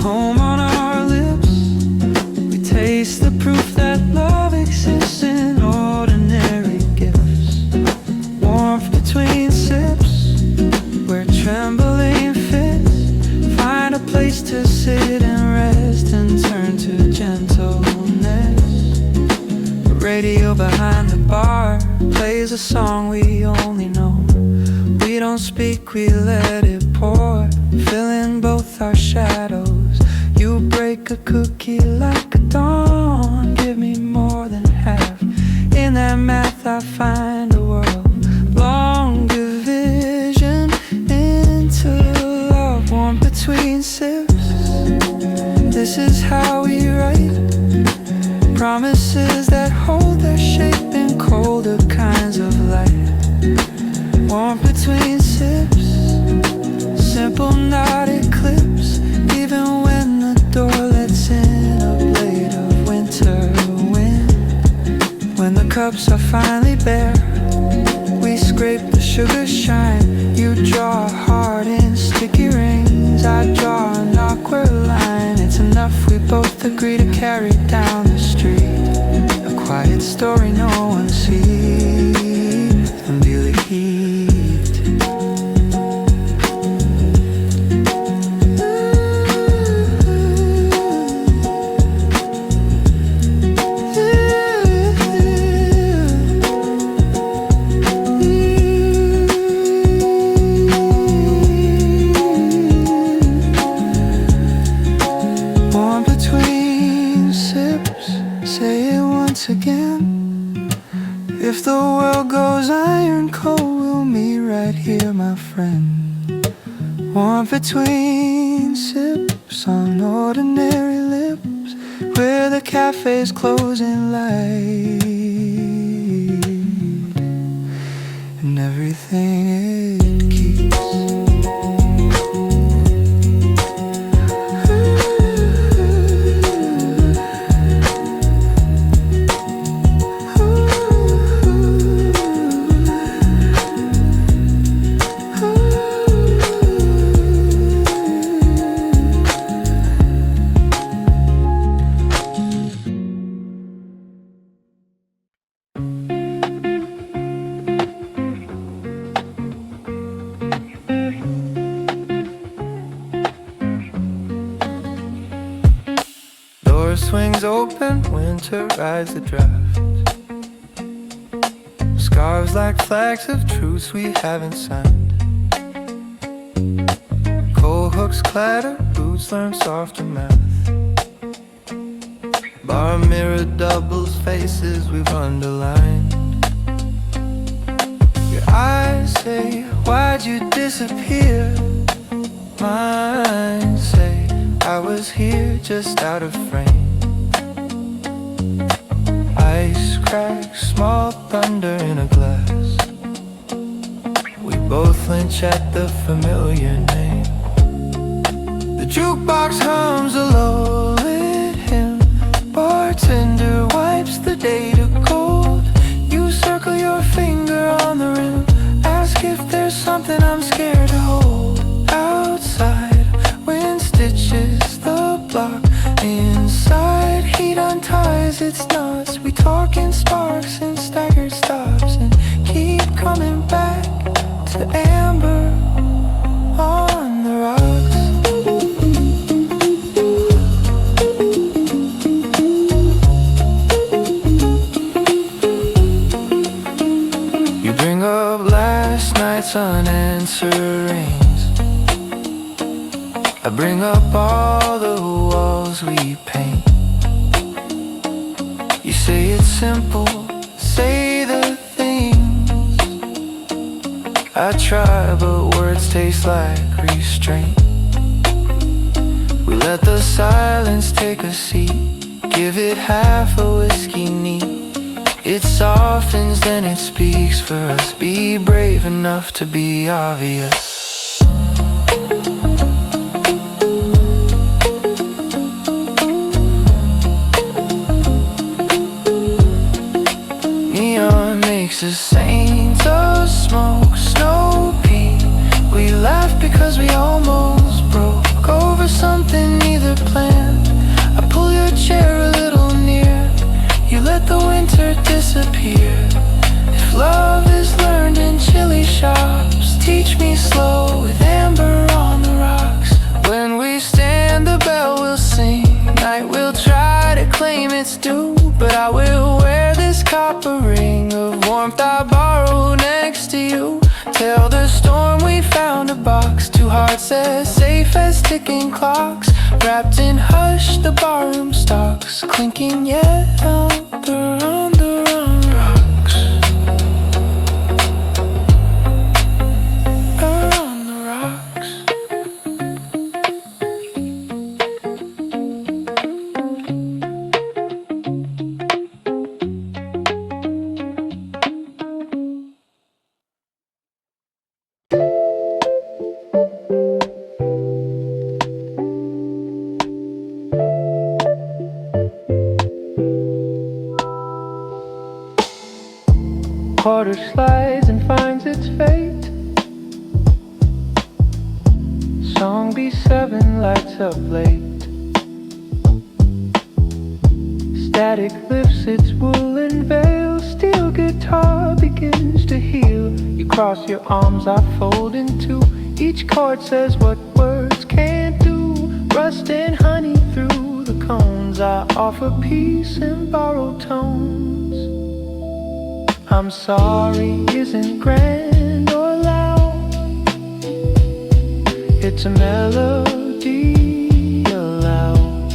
home on our lips. We taste the proof that love exists in ordinary gifts. Warmth between sips, where trembling fits. Find a place to sit and rest and turn to gentleness. The radio behind the bar plays a song we only know. We don't speak, we let it pour, filling both our shadows. You break a cookie like a dawn, give me more than half. In that math I find a world, longer vision into love. Warm between sips, this is how we write. Promises that hold their shape in colder kinds of light. Warm between sips, simple not eclipse. Even when the door lets in a blade of winter wind. When the cups are finally bare, we scrape the sugar shine. You draw a heart in sticky rings, I draw an awkward line. It's enough, we both agree to carry down the street. A quiet story no one sees, and feel the heat. Again, if the world goes iron cold, we'll meet right here, my friend. Warm between sips on ordinary lips, where the cafe's closing light, and everything it keeps. Swings open, winter rides the draft. Scarves like flags of truce we haven't signed. Coal hooks clatter, boots learn softer math. Bar mirror doubles faces we've underlined. Your eyes say, why'd you disappear? Mine say, I was here just out of frame. Ice cracks, small thunder in a glass. We both flinch at the familiar name. The jukebox hums a low-lit hymn. Bartender wipes the data cold. You circle your finger on the rim. I bring up all the walls we paint. You say it's simple, say the things. I try, but words taste like restraint. We let the silence take a seat, give it half a whiskey neat. It softens, then it speaks for us. Be brave enough to be obvious. Neon makes us saints of smoke, snow peat. We laugh because we almost broke over something neither planned. I pull your chair a little near, you let the winter disappear. If love is learned in chili shops, teach me slow with amber on the rocks. When we stand the bell will sing, night will try to claim its due. But I will wear this copper ring of warmth I borrowed next to you. Tell the storm we found a box, two hearts as safe as ticking clocks. Wrapped in hush, the barroom stocks, clinking yet on the rocks. On the rocks. Quarter slides and finds its fate. Song B7 lights up late. Static lifts its woolen veil. Steel guitar begins to heal. You cross your arms, I fold in two. Each chord says what words can't do. Rust and honey through the cones. I offer peace and borrowed tones. I'm sorry isn't grand or loud. It's a melody aloud.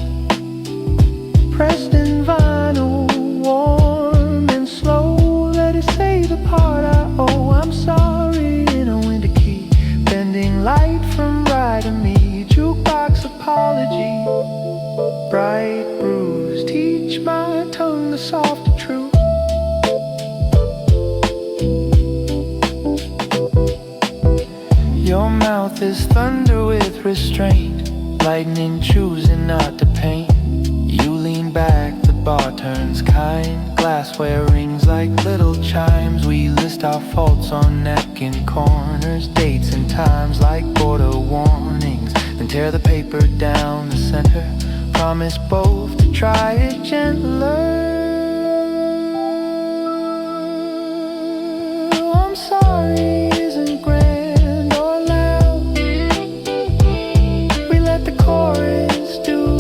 Pressed in vinyl, warm and slow. Let it say the part I owe. I'm sorry in a winter key, bending light from right to me. Jukebox apology, bright bruise. Teach my tongue the softer truth. Your mouth is thunder with restraint, lightning choosing not to paint. You lean back, the bar turns kind. Glassware rings like little chimes. We list our faults on napkin corners, dates and times like border warnings. Then tear the paper down the center. Promise both to try it gentler. I'm sorry isn't grand or loud. We let the chorus do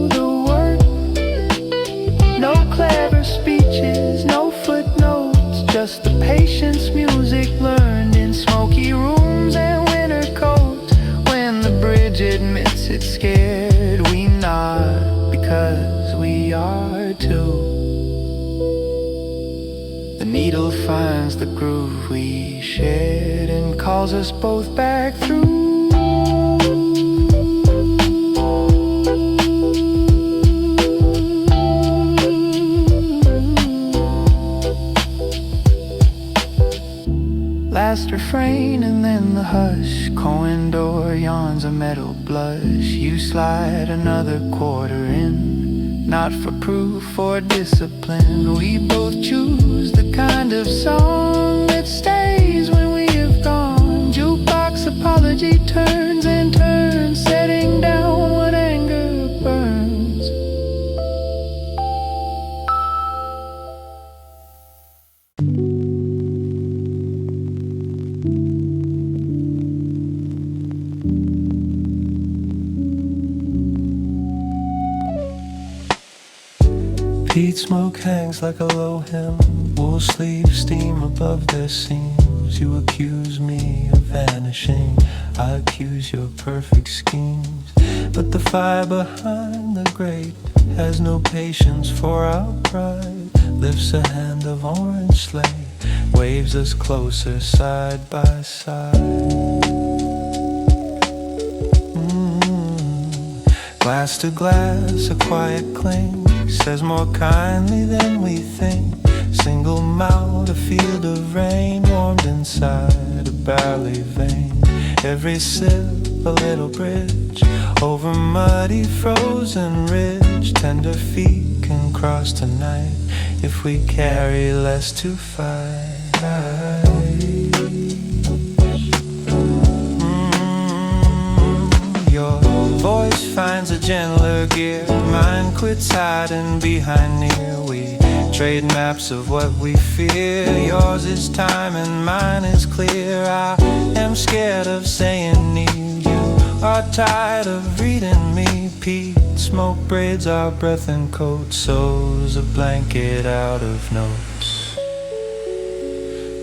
the work. No clever speeches, no footnotes, just the patience music learned in smoky rooms and winter coats. When the bridge admits it's scared, we nod because we are too. The needle finds the groove we shared and calls us both back through. Last refrain and then the hush. Coin door yawns a metal blush. You slide another quarter in, not for proof or discipline. We both choose the kind of song that stays when we have gone. Jukebox apology turns and turns, setting down what anger burns. Peat smoke hangs like a low hem. Wool sleeves steam above their seams. You accuse me of vanishing. I accuse your perfect schemes, but the fire behind the grate has no patience for our pride. Lifts a hand of orange sleigh, waves us closer side by side. Glass to glass, a quiet cling, says more kindly than we think. Single mouth, a field of rain, warmed inside a barley vein. Every sip, a little bridge over muddy frozen ridge. Tender feet can cross tonight if we carry less to fight. Your voice finds a gentler gear, mine quits hiding behind near. We trade maps of what we fear. Yours is time and mine is clear. I am scared of saying near. You are tired of reading me. Peat smoke braids our breath and coat, sews a blanket out of notes.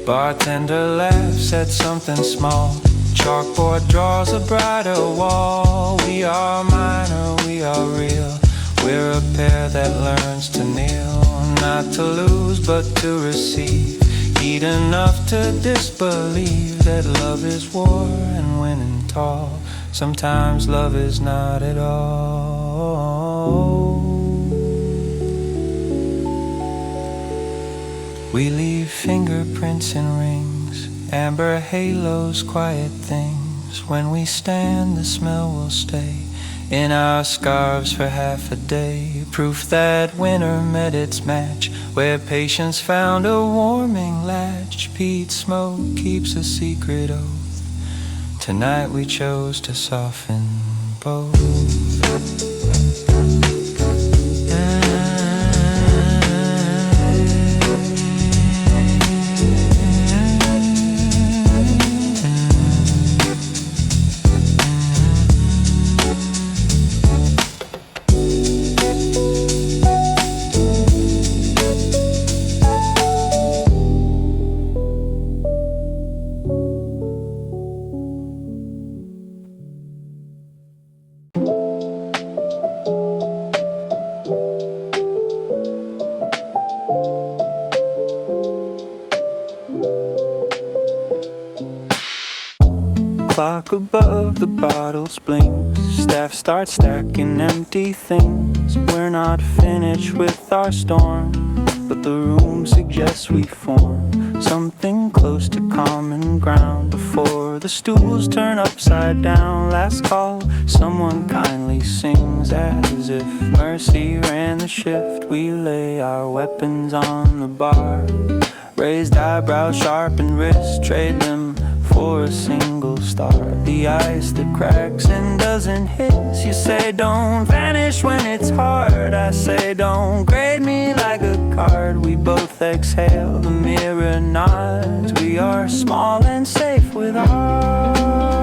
Bartender laughs at something small. Chalkboard draws a brighter wall. We are minor, we are real. We're a pair that learns to kneel. Not to lose but to receive. Eat enough to disbelieve that love is war and winning tall. Sometimes love is not at all. We leave fingerprints in rings, amber halos, quiet things. When we stand, the smell will stay in our scarves for half a day. Proof that winter met its match, where patience found a warming latch. Peat smoke keeps a secret oath. Tonight we chose to soften both. Clock above the bottles blinks. Staff starts stacking empty things. We're not finished with our storm, but the room suggests we form something close to common ground before the stools turn upside down. Last call, someone kindly sings as if mercy ran the shift. We lay our weapons on the bar, raised eyebrows, sharpened wrists, trade them for a single star. The ice that cracks and doesn't hiss. You say don't vanish when it's hard. I say don't grade me like a card. We both exhale, the mirror nods. We are small and safe with our eyes.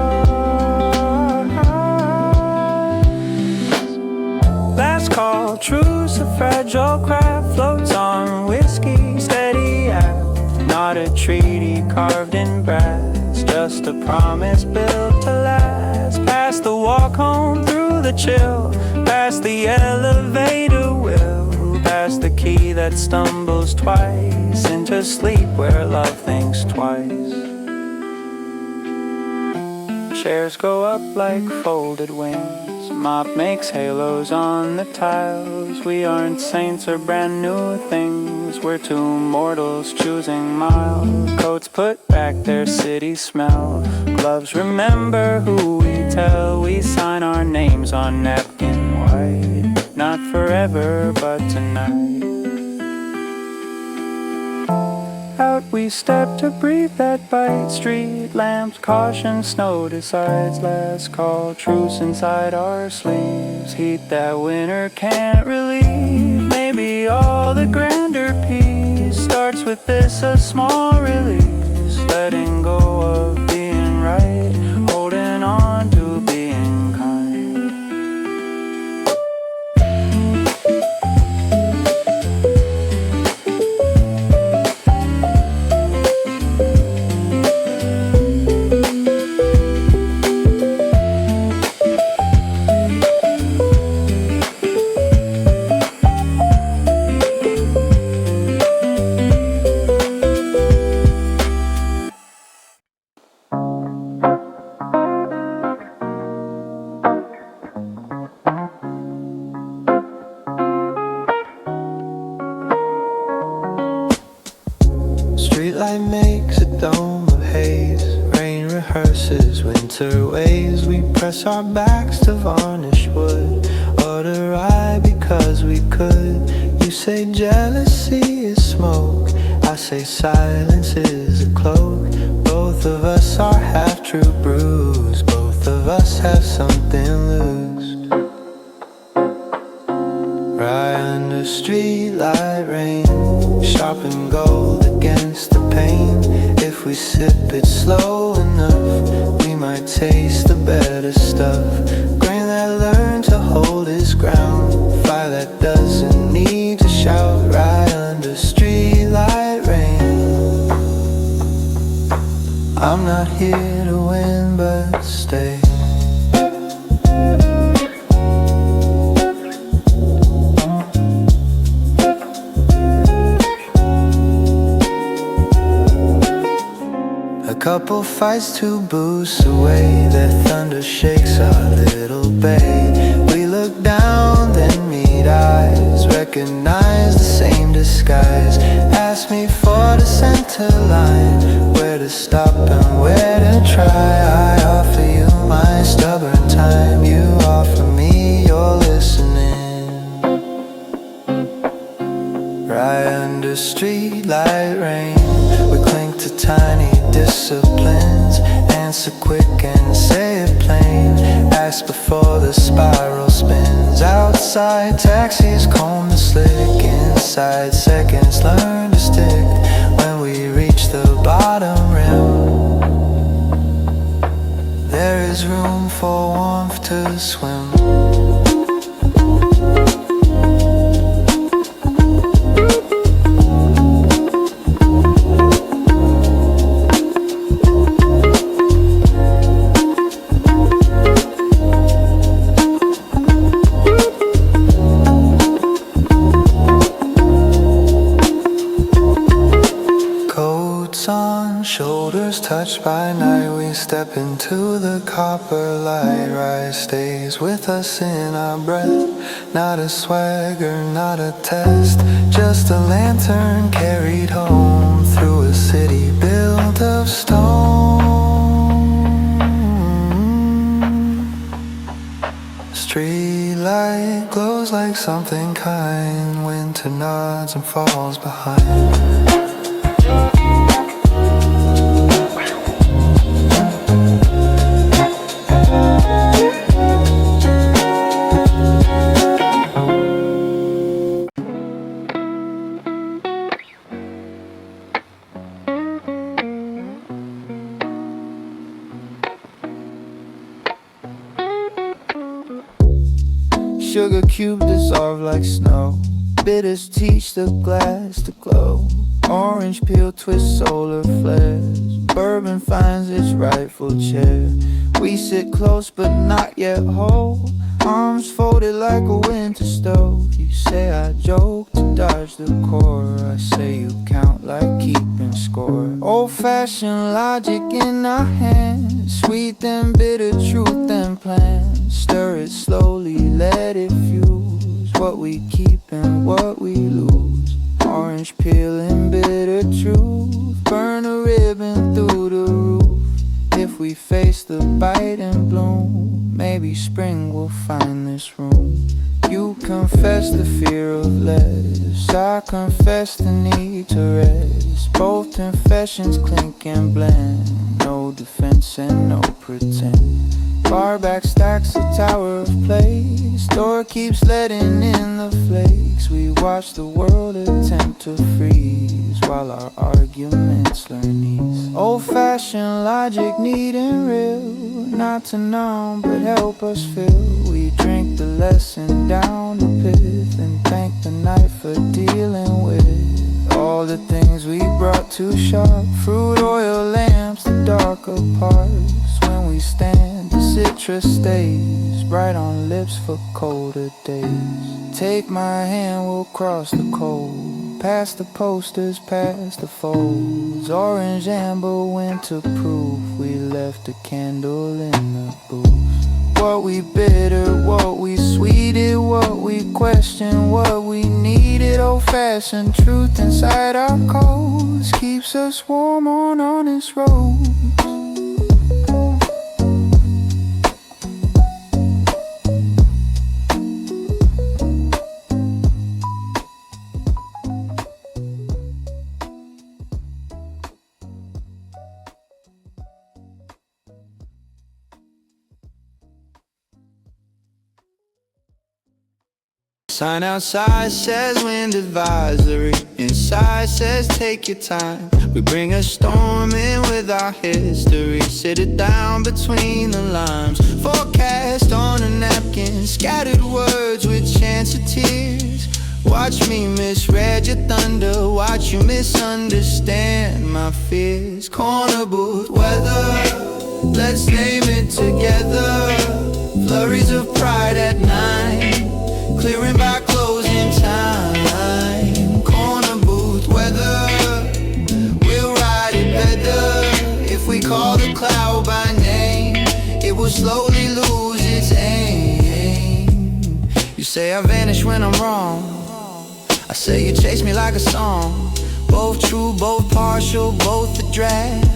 Last call, truce, a fragile craft floats on whiskey, steady act. Not a treaty carved in brass, just a promise built to last. Past the walk home through the chill, past the elevator will, past the key that stumbles twice into sleep where love thinks twice. Chairs go up like folded wings, mop makes halos on the tiles. We aren't saints or brand new things, we're two mortals choosing mild. Coats put back their city smell, gloves remember who we tell. We sign our names on napkin white, not forever but tonight. Out we step to breathe that bite. Street lamps caution, snow decides. Last call, truce inside our sleeves. Heat that winter can't relieve. Maybe all the grander peace starts with this, a small release. Letting go of being right, holding on to being kind. hearses, winter waves. We press our backs to varnish wood, order rye because we could. You say jealousy is smoke, I say silence is a cloak. Both of us are half-true brews, both of us have something loose. Right under streetlight rain, sharp and gold against the pane. If we sip it slow enough, we might taste the better stuff. Grain that learned to hold its ground, fire that doesn't need to shout. Right under streetlight rain, I'm not here to win but stay. Couple fights, 2 boosts away, their thunder shakes our little bay. We look down, then meet eyes, recognize the same disguise. Ask me for the center line, where to stop and where to try. I offer you my stubborn time, you offer me your listening. Right under streetlight rain, we cling to tiny disciplines, answer quick and say it plain. Ask before the spiral spins. Outside taxis comb the slick, inside seconds learn to stick. When we reach the bottom rim, there is room for warmth to swim. Touched by night, we step into the copper light. Rise stays with us in our breath. Not a swagger, not a test, just a lantern carried home through a city built of stone. Streetlight glows like something kind, winter nods and falls behind. Sugar cube dissolved like snow, bitters teach the glass to glow. Orange peel twist solar flares, bourbon finds its rightful chair. We sit close but not yet whole, arms folded like a winter stove. You say I joke to dodge the core, I say you count like keeping score. Old-fashioned logic in our hands, sweet then bitter, truth and plans. Stir it slowly, let it fuse, what we keep and what we lose. Orange peel and bitter truth, burn a ribbon through the roof. If we face the bite and bloom, maybe spring will find this room. You confess the fear of less, I confess the need to rest. Both confessions clink and blend, no defense and no pretend. Far back stacks a tower of place, door keeps letting in the flakes. We watch the world attempt to freeze, while our arguments learn ease. Old-fashioned logic needing real, not to numb but help us feel. We drink the lesson down the pith, and thank the night for dealing with all the things we brought too sharp. Fruit oil lamps, the darker parts. When we stand, the citrus stays bright on lips for colder days. Take my hand, we'll cross the cold, past the posters, past the folds. Orange, amber, winter proof, we left a candle in the booth. What we bitter, what we sweeted, what we questioned, what we needed. Old-fashioned truth inside our codes keeps us warm on honest roads. Sign outside says wind advisory. Inside says take your time. We bring a storm in with our history. Sit it down between the lines. Forecast on a napkin. Scattered words with chance of tears. Watch me misread your thunder. Watch you misunderstand my fears. Corner booth weather, let's name it together. Flurries of pride at night, clearing by closing time. Corner booth weather, we'll ride it better. If we call the cloud by name, it will slowly lose its aim. You say I vanish when I'm wrong. I say you chase me like a song. Both true, both partial, both a draft.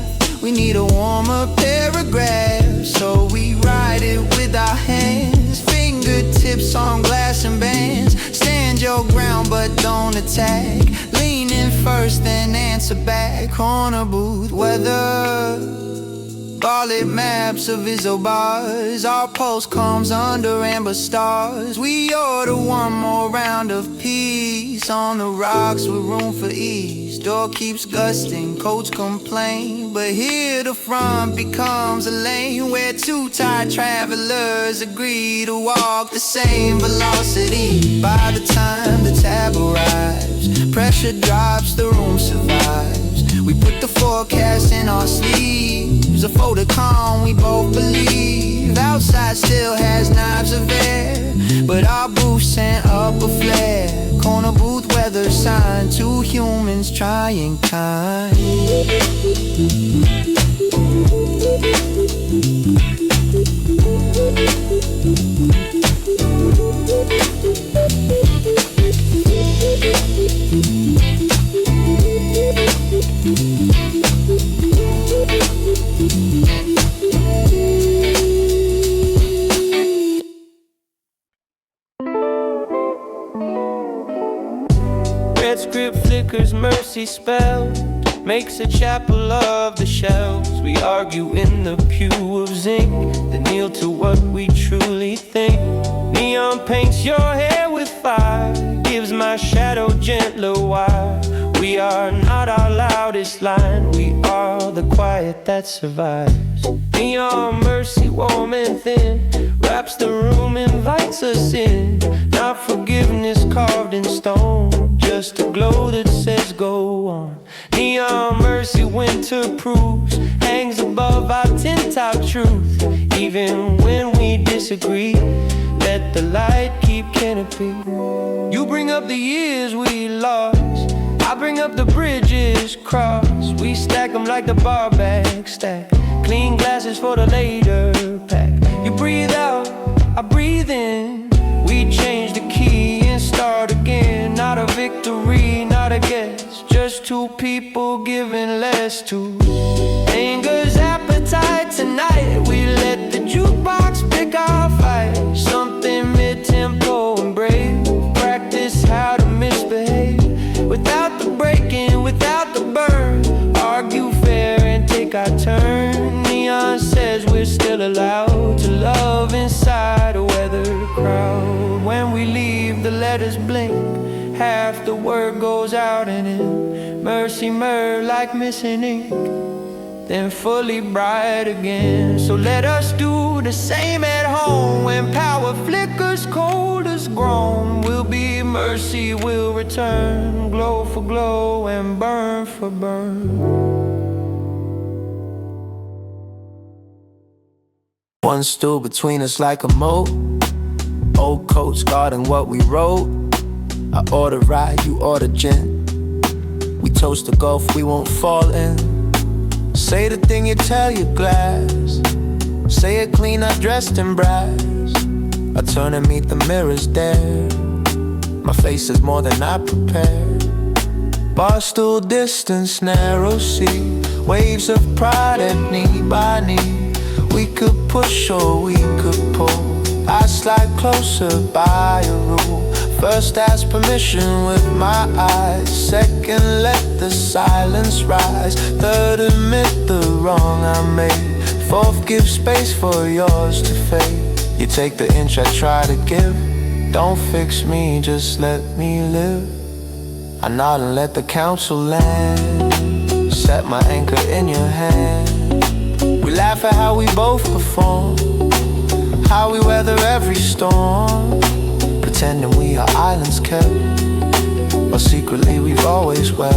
We need a warmer paragraph, so we write it with our hands. Fingertips on glass and bands. Stand your ground but don't attack. Lean in first then answer back. Corner booth weather, Barlit maps of isobars. Our pulse comes under amber stars. We order one more round of peace. On the rocks with room for ease. Door keeps gusting, coats complain. But here the front becomes a lane where two tired travelers agree to walk the same velocity. By the time the tab arrives, pressure drops, the room survives. We put the forecast in our sleeves. A photo calm we both believe. Outside still has knives of air, but our booth sent up a flare. Corner booth weather sign, two humans trying kind. Red script flickers mercy spell, makes a chapel of the shells. We argue in the pew of zinc, then kneel to what we truly think. Neon paints your hair with fire, gives my shadow gentler wire. We are not our loudest line, we are the quiet that survives. Neon mercy warm and thin, wraps the room, invites us in. Not forgiveness carved in stone, just a glow that says go on. Neon mercy winter proofs, hangs above our tin-top truth. Even when we disagree, let the light keep canopy. You bring up the years we lost, I bring up the bridges crossed. We stack them like the bar back stack, clean glasses for the later pack. You breathe out, I breathe in. We change the key and start again. Not a victory, not a guess, just two people giving less to anger's appetite. Tonight we let the jukebox pick our fight. Something mid-tempo and brave, practice how to misbehave. Without the breaking, without the burn, argue fair and take our turn. Neon says we're still allowed to love inside a weathered crowd. When we leave, the letters blink, half the word goes out and in. Mercy myrrh like missing ink, then fully bright again. So let us do the same at home. When power flickers cold as grown, we'll be mercy, we'll return. Glow for glow and burn for burn. One stool between us like a moat, old coats guarding what we wrote. I order rye, you order gin. We toast the gulf, we won't fall in. Say the thing you tell your glass, say it clean, not dressed in brass. I turn and meet the mirrors there, my face is more than I prepared. Barstool distance, narrow sea, waves of pride at knee by knee. We could push or we could pull, I slide closer by a rule. First ask permission with my eyes, second let the silence rise, third admit the wrong I made, fourth give space for yours to fade. You take the inch I try to give, Don't fix me, just let me live. I nod and let the council land. Set my anchor in your hand. We laugh at how we both perform, how we weather every storm, pretending we are islands kept, but secretly we've always wept.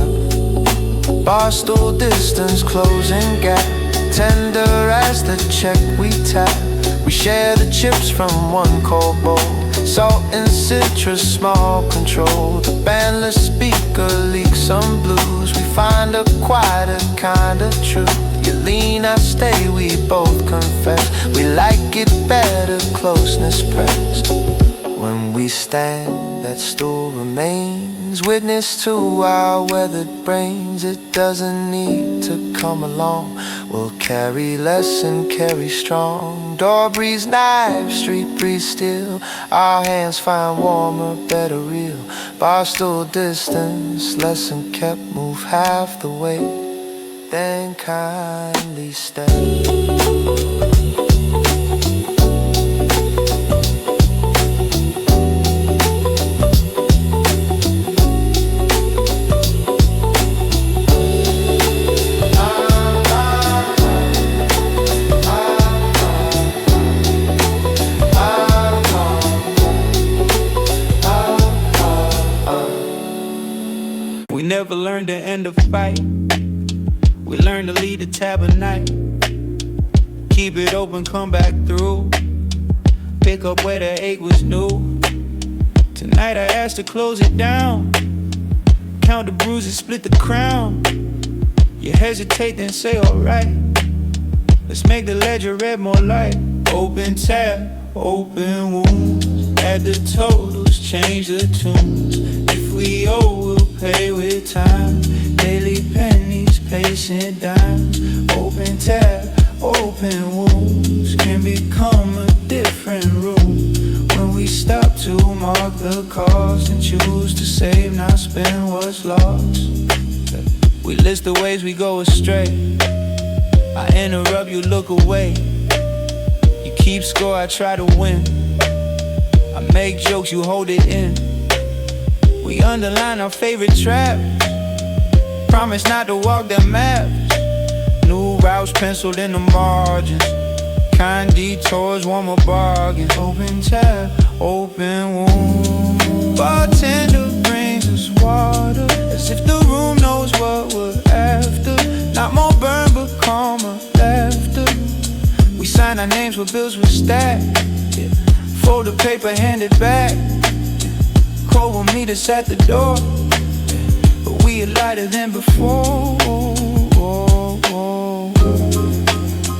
Barstool Distance, closing gap, tender as the check we tap. We share the chips from one cold bowl, salt and citrus, small control. The bandless speaker leaks some blues. We find a quieter kind of truth. You lean, I stay, we both confess. We like it better, closeness pressed. When we stand, that stool remains witness to our weathered brains. It doesn't need to come along. We'll carry less and carry strong. Door breeze knife, street breeze steel. Our hands find warmer, better real. Barstool Distance, lesson kept. Move half the way, then kindly stay. We never learned to end a fight. We learned to lead the tab at night. Keep it open, come back through. Pick up where the ache was new. Tonight I asked to close it down. Count the bruises, split the crown. You hesitate, then say alright. Let's make the ledger red more light. Open tab, open wounds. Add the totals, change the tunes. If we owe, we'll pay with time. Daily pennies, patient dimes. Open tab, open wounds. Can become a different room when we stop to mark the cost and choose to save, not spend what's lost. We list the ways we go astray. I interrupt, you look away. You keep score, I try to win. I make jokes, you hold it in. We underline our favorite traps. Promise not to walk the maps. New routes penciled in the margins. Kind detours, warmer bargains. Open tab, open wound. Bartender brings us water, as if the room knows what we're after. Not more burn, but calmer laughter. We sign our names where bills were stacked. Yeah. Fold the paper, hand it back. Cold will meet us at the door, but we are lighter than before.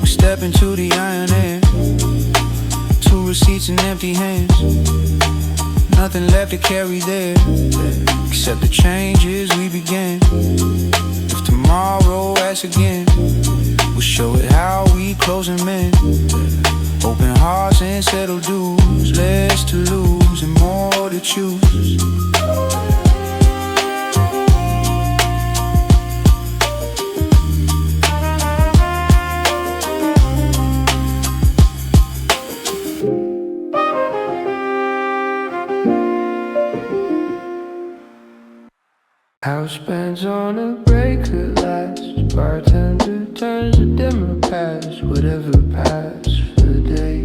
We step into the iron air. 2 receipts and empty hands. Nothing left to carry there, except the changes we began. If tomorrow asks again, we'll show it how we close and mend. Open hearts and settle dues. Less to lose and more to choose. House bands on a break at last. Bartender turns a dimmer past. Whatever passed for the day.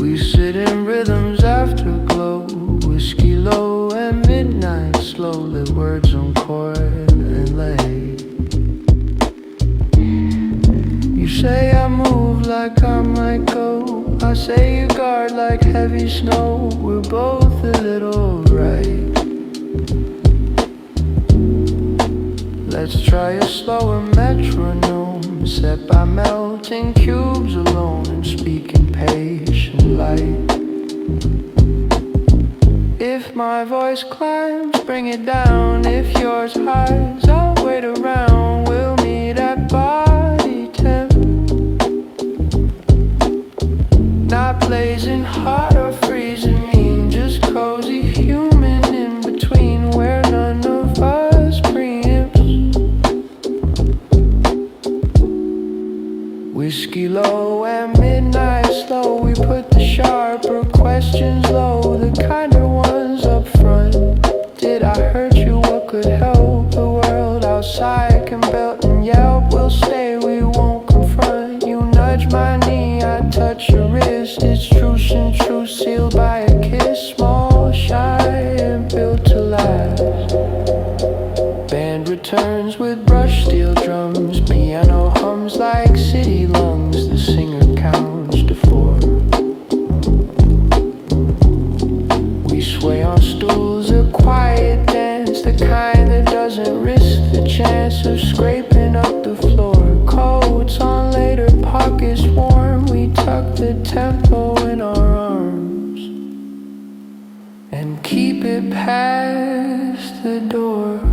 We sit in rhythms afterglow. Whiskey low and midnight slow. Lit words on chord and lay. You say I move like I might go. I say you guard like heavy snow. We're both a little right. Let's try a slower metronome, set by melting cubes alone and speaking patient light. If my voice climbs, bring it down. If yours highs, I'll wait around. We'll meet at body temp. Not blazing hot or freezing mean, just cozy human in between, where none of us preempts. Whiskey low and midnight slow. We put the sharper questions low, the kinder ones up front. Did I hurt you? What could help? The world outside can belt and yelp. We'll stay, we won't confront. You nudge my knee, I touch your wrist. It's truce and truce sealed by a kiss. Small, shy, and built to last. Band returns with brush steel drums. Piano hums like city lungs. The singer counts to 4. We sway on stools, a quiet dance, the kind that doesn't risk the chance of scraping up the floor. Coats on later, pockets warm. We tuck the tempo in our arms and keep it past the door.